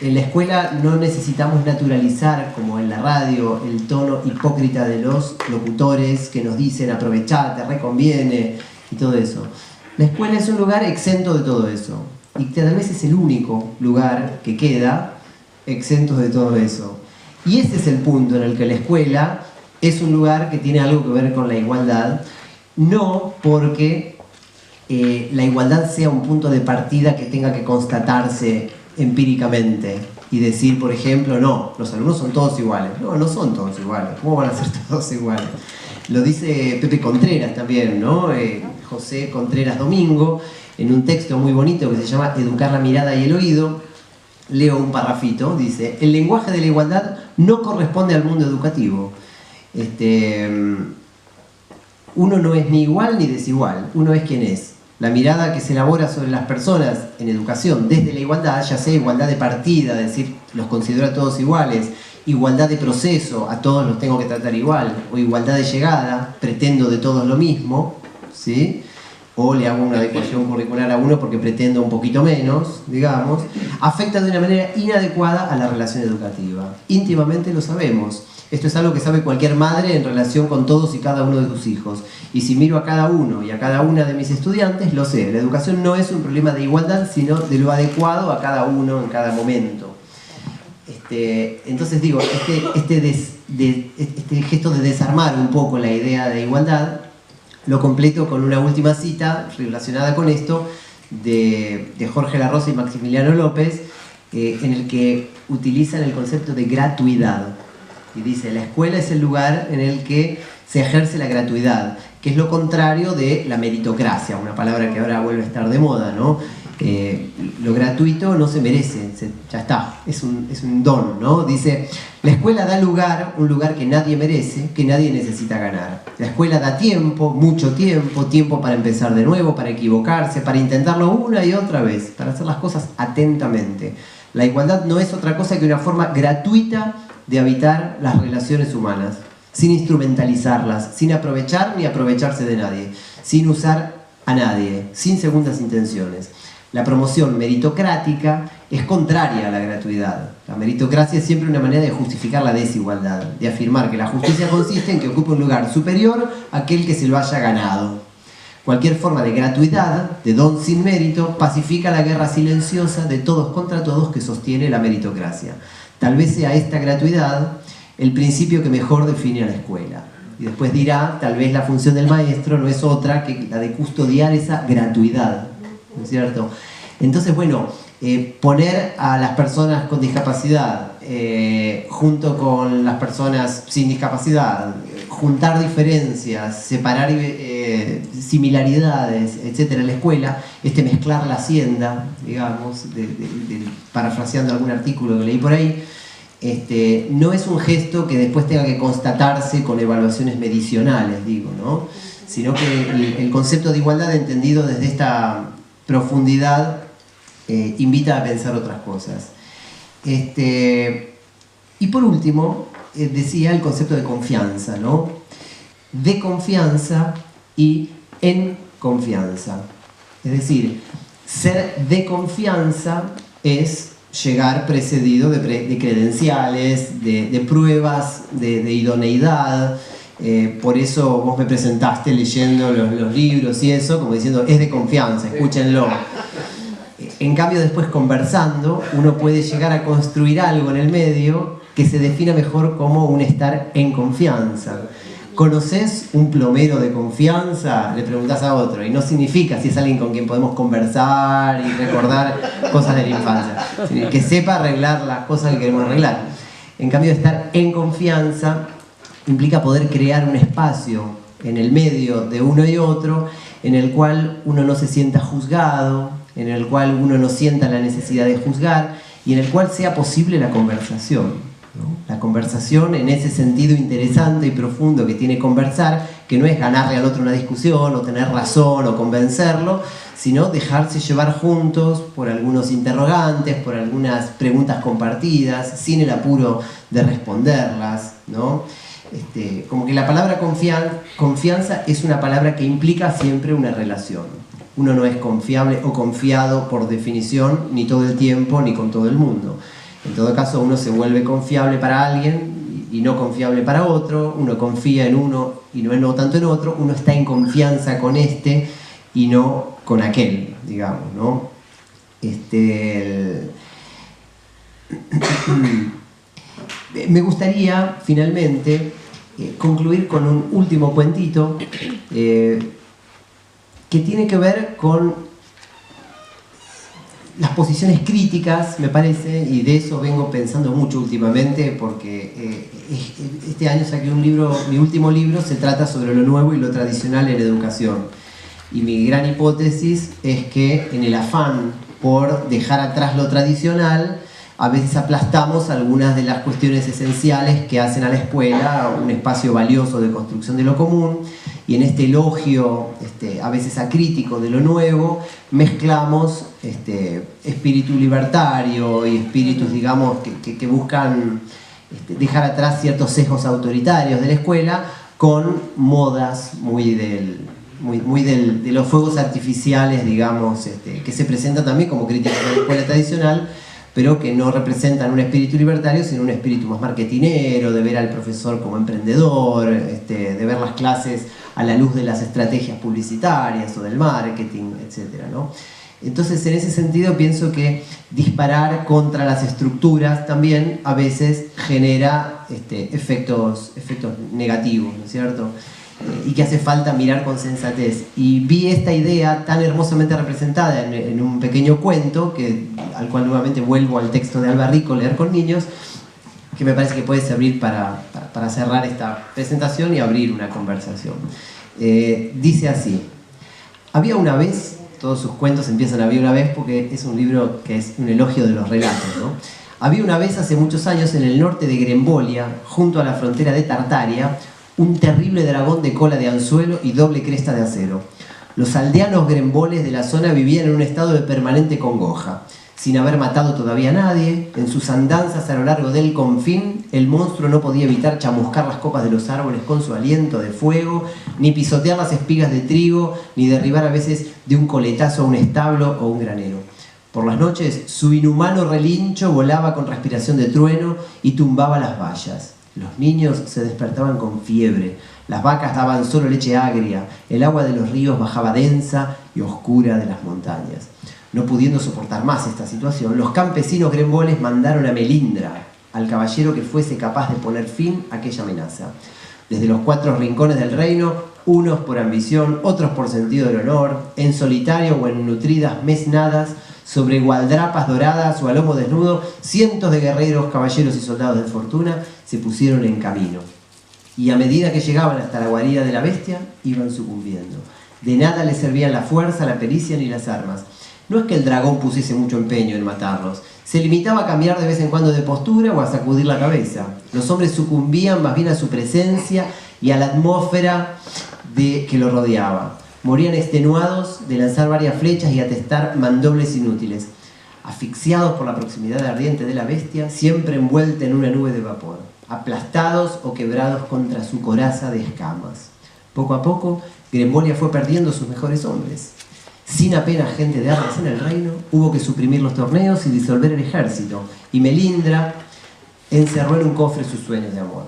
En la escuela no necesitamos naturalizar, como en la radio, el tono hipócrita de los locutores que nos dicen aprovechá, te reconviene y todo eso. La escuela es un lugar exento de todo eso. Y tal vez es el único lugar que queda exento de todo eso. Y ese es el punto en el que la escuela es un lugar que tiene algo que ver con la igualdad, no porque la igualdad sea un punto de partida que tenga que constatarse empíricamente y decir, por ejemplo, no, los alumnos son todos iguales. No, no son todos iguales. ¿Cómo van a ser todos iguales? Lo dice Pepe Contreras también, ¿no? José Contreras Domingo, en un texto muy bonito que se llama Educar la mirada y el oído. Leo un parrafito, dice: el lenguaje de la igualdad no corresponde al mundo educativo. Uno no es ni igual ni desigual, uno es quien es. La mirada que se elabora sobre las personas en educación desde la igualdad, ya sea igualdad de partida, es decir, los considero a todos iguales, igualdad de proceso, a todos los tengo que tratar igual, o igualdad de llegada, pretendo de todos lo mismo, ¿sí? O le hago una adecuación curricular a uno porque pretendo un poquito menos, digamos, afecta de una manera inadecuada a la relación educativa. Íntimamente lo sabemos. Esto es algo que sabe cualquier madre en relación con todos y cada uno de sus hijos. Y si miro a cada uno y a cada una de mis estudiantes, lo sé. La educación no es un problema de igualdad, sino de lo adecuado a cada uno en cada momento. Entonces digo, este gesto de desarmar un poco la idea de igualdad, lo completo con una última cita relacionada con esto de Jorge La Rosa y Maximiliano López, en el que utilizan el concepto de gratuidad. Y dice, la escuela es el lugar en el que se ejerce la gratuidad, que es lo contrario de la meritocracia, una palabra que ahora vuelve a estar de moda, ¿no? Lo gratuito no se merece, ya está, es un don, ¿no? Dice, la escuela da lugar, un lugar que nadie merece, que nadie necesita ganar. La escuela da tiempo, mucho tiempo, tiempo para empezar de nuevo, para equivocarse, para intentarlo una y otra vez, para hacer las cosas atentamente. La igualdad no es otra cosa que una forma gratuita de habitar las relaciones humanas, sin instrumentalizarlas, sin aprovechar ni aprovecharse de nadie, sin usar a nadie, sin segundas intenciones. La promoción meritocrática es contraria a la gratuidad. La meritocracia es siempre una manera de justificar la desigualdad, de afirmar que la justicia consiste en que ocupe un lugar superior a aquel que se lo haya ganado. Cualquier forma de gratuidad, de don sin mérito, pacifica la guerra silenciosa de todos contra todos que sostiene la meritocracia. Tal vez sea esta gratuidad el principio que mejor define a la escuela. Y después dirá, tal vez la función del maestro no es otra que la de custodiar esa gratuidad, ¿no es cierto? Entonces, bueno, poner a las personas con discapacidad junto con las personas sin discapacidad, juntar diferencias, separar similaridades, etcétera, en la escuela, mezclar la hacienda, digamos, parafraseando algún artículo que leí por ahí, no es un gesto que después tenga que constatarse con evaluaciones medicionales, digo, ¿no? Sino que el concepto de igualdad entendido desde esta profundidad invita a pensar otras cosas. Y por último, decía el concepto de confianza, ¿no? De confianza y en confianza. Es decir, ser de confianza es llegar precedido de credenciales, de pruebas, de idoneidad. Por eso vos me presentaste leyendo los libros y eso, como diciendo, es de confianza, escúchenlo. En cambio, después conversando, uno puede llegar a construir algo en el medio que se defina mejor como un estar en confianza. ¿Conoces un plomero de confianza? Le preguntás a otro, y no significa si es alguien con quien podemos conversar y recordar cosas de la infancia, sino que sepa arreglar las cosas que queremos arreglar. En cambio, estar en confianza implica poder crear un espacio en el medio de uno y otro en el cual uno no se sienta juzgado, en el cual uno no sienta la necesidad de juzgar y en el cual sea posible la conversación, ¿no? La conversación en ese sentido interesante y profundo que tiene conversar, que no es ganarle al otro una discusión o tener razón o convencerlo, sino dejarse llevar juntos por algunos interrogantes, por algunas preguntas compartidas, sin el apuro de responderlas, ¿no? Como que la palabra confianza es una palabra que implica siempre una relación. Uno no es confiable o confiado por definición ni todo el tiempo ni con todo el mundo. En todo caso, uno se vuelve confiable para alguien y no confiable para otro. Uno confía en uno y no tanto en otro. Uno está en confianza con este y no con aquel, digamos, ¿no? Me gustaría, finalmente, concluir con un último cuentito que tiene que ver con las posiciones críticas, me parece, y de eso vengo pensando mucho últimamente, porque este año saqué un libro, mi último libro se trata sobre lo nuevo y lo tradicional en educación. Y mi gran hipótesis es que en el afán por dejar atrás lo tradicional, a veces aplastamos algunas de las cuestiones esenciales que hacen a la escuela un espacio valioso de construcción de lo común, y en este elogio a veces acrítico de lo nuevo mezclamos espíritu libertario y espíritus, digamos, que buscan dejar atrás ciertos sesgos autoritarios de la escuela con modas muy de los fuegos artificiales, digamos, que se presentan también como críticas de la escuela tradicional, pero que no representan un espíritu libertario, sino un espíritu más marketinero, de ver al profesor como emprendedor, de ver las clases a la luz de las estrategias publicitarias o del marketing, etc., ¿no? Entonces, en ese sentido, pienso que disparar contra las estructuras también a veces genera efectos negativos, ¿no es cierto? Y que hace falta mirar con sensatez. Y vi esta idea tan hermosamente representada en un pequeño cuento, al cual nuevamente vuelvo al texto de Alba Rico, Leer con niños, que me parece que puede servir para cerrar esta presentación y abrir una conversación. Dice así: había una vez, todos sus cuentos empiezan había una vez porque es un libro que es un elogio de los relatos, ¿no? Había una vez, hace muchos años, en el norte de Grembolia, junto a la frontera de Tartaria, un terrible dragón de cola de anzuelo y doble cresta de acero. Los aldeanos gremboles de la zona vivían en un estado de permanente congoja. sin haber matado todavía a nadie. En sus andanzas a lo largo del confín, el monstruo no podía evitar chamuscar las copas de los árboles con su aliento de fuego, ni pisotear las espigas de trigo, ni derribar a veces de un coletazo a un establo o un granero. Por las noches, su inhumano relincho volaba con respiración de trueno y tumbaba las vallas. Los niños se despertaban con fiebre, las vacas daban solo leche agria, el agua de los ríos bajaba densa y oscura de las montañas. No pudiendo soportar más esta situación, los campesinos gremboles mandaron a Melindra, al caballero que fuese capaz de poner fin a aquella amenaza. Desde los 4 rincones del reino, unos por ambición, otros por sentido del honor, en solitario o en nutridas mesnadas, sobre gualdrapas doradas o a lomo desnudo, cientos de guerreros, caballeros y soldados de fortuna se pusieron en camino. Y a medida que llegaban hasta la guarida de la bestia, iban sucumbiendo. De nada les servían la fuerza, la pericia ni las armas. No es que el dragón pusiese mucho empeño en matarlos. Se limitaba a cambiar de vez en cuando de postura o a sacudir la cabeza. Los hombres sucumbían más bien a su presencia y a la atmósfera que lo rodeaba. Morían extenuados de lanzar varias flechas y atestar mandobles inútiles, asfixiados por la proximidad ardiente de la bestia, siempre envuelta en una nube de vapor, aplastados o quebrados contra su coraza de escamas. Poco a poco, Grembolia fue perdiendo sus mejores hombres. Sin apenas gente de armas en el reino, hubo que suprimir los torneos y disolver el ejército, y Melindra encerró en un cofre sus sueños de amor.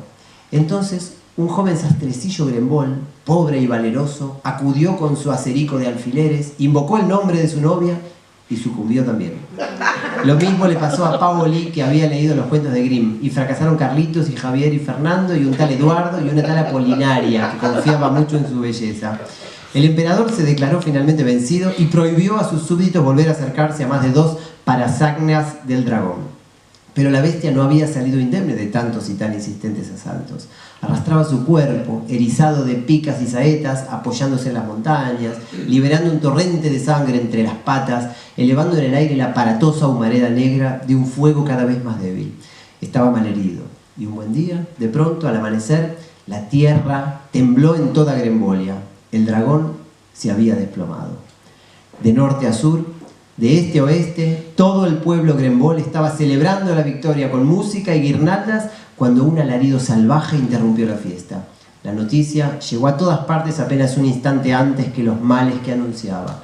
Entonces, un joven sastrecillo Grembol, pobre y valeroso, acudió con su acerico de alfileres, invocó el nombre de su novia y sucumbió también. Lo mismo le pasó a Paoli, que había leído los cuentos de Grimm, y fracasaron Carlitos y Javier y Fernando, y un tal Eduardo y una tal Apolinaria, que confiaba mucho en su belleza. El emperador se declaró finalmente vencido y prohibió a sus súbditos volver a acercarse a más de 2 parasagnas del dragón. Pero la bestia no había salido indemne de tantos y tan insistentes asaltos. Arrastraba su cuerpo, erizado de picas y saetas, apoyándose en las montañas, liberando un torrente de sangre entre las patas, elevando en el aire la aparatosa humareda negra de un fuego cada vez más débil. Estaba malherido, y un buen día, de pronto, al amanecer, la tierra tembló en toda Grembolia. El dragón se había desplomado. De norte a sur, de este a oeste, todo el pueblo Grembol estaba celebrando la victoria con música y guirnaldas cuando un alarido salvaje interrumpió la fiesta. La noticia llegó a todas partes apenas un instante antes que los males que anunciaba.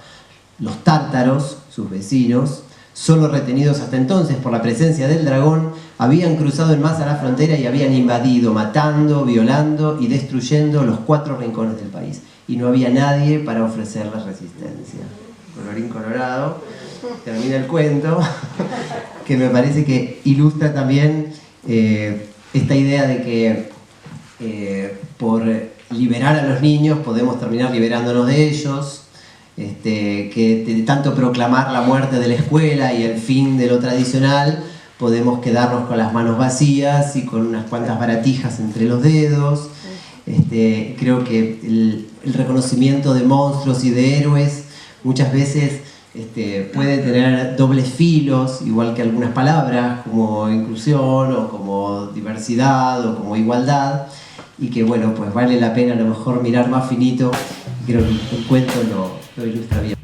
Los tártaros, sus vecinos, solo retenidos hasta entonces por la presencia del dragón, habían cruzado en masa la frontera y habían invadido, matando, violando y destruyendo los 4 rincones del país. Y no había nadie para ofrecerles resistencia. Colorín colorado, termina el cuento, que me parece que ilustra también esta idea de que por liberar a los niños podemos terminar liberándonos de ellos, que de tanto proclamar la muerte de la escuela y el fin de lo tradicional, podemos quedarnos con las manos vacías y con unas cuantas baratijas entre los dedos. Creo que el reconocimiento de monstruos y de héroes muchas veces puede tener dobles filos, igual que algunas palabras como inclusión o como diversidad o como igualdad, y que bueno, pues vale la pena a lo mejor mirar más finito. Creo que el cuento lo ilustra bien.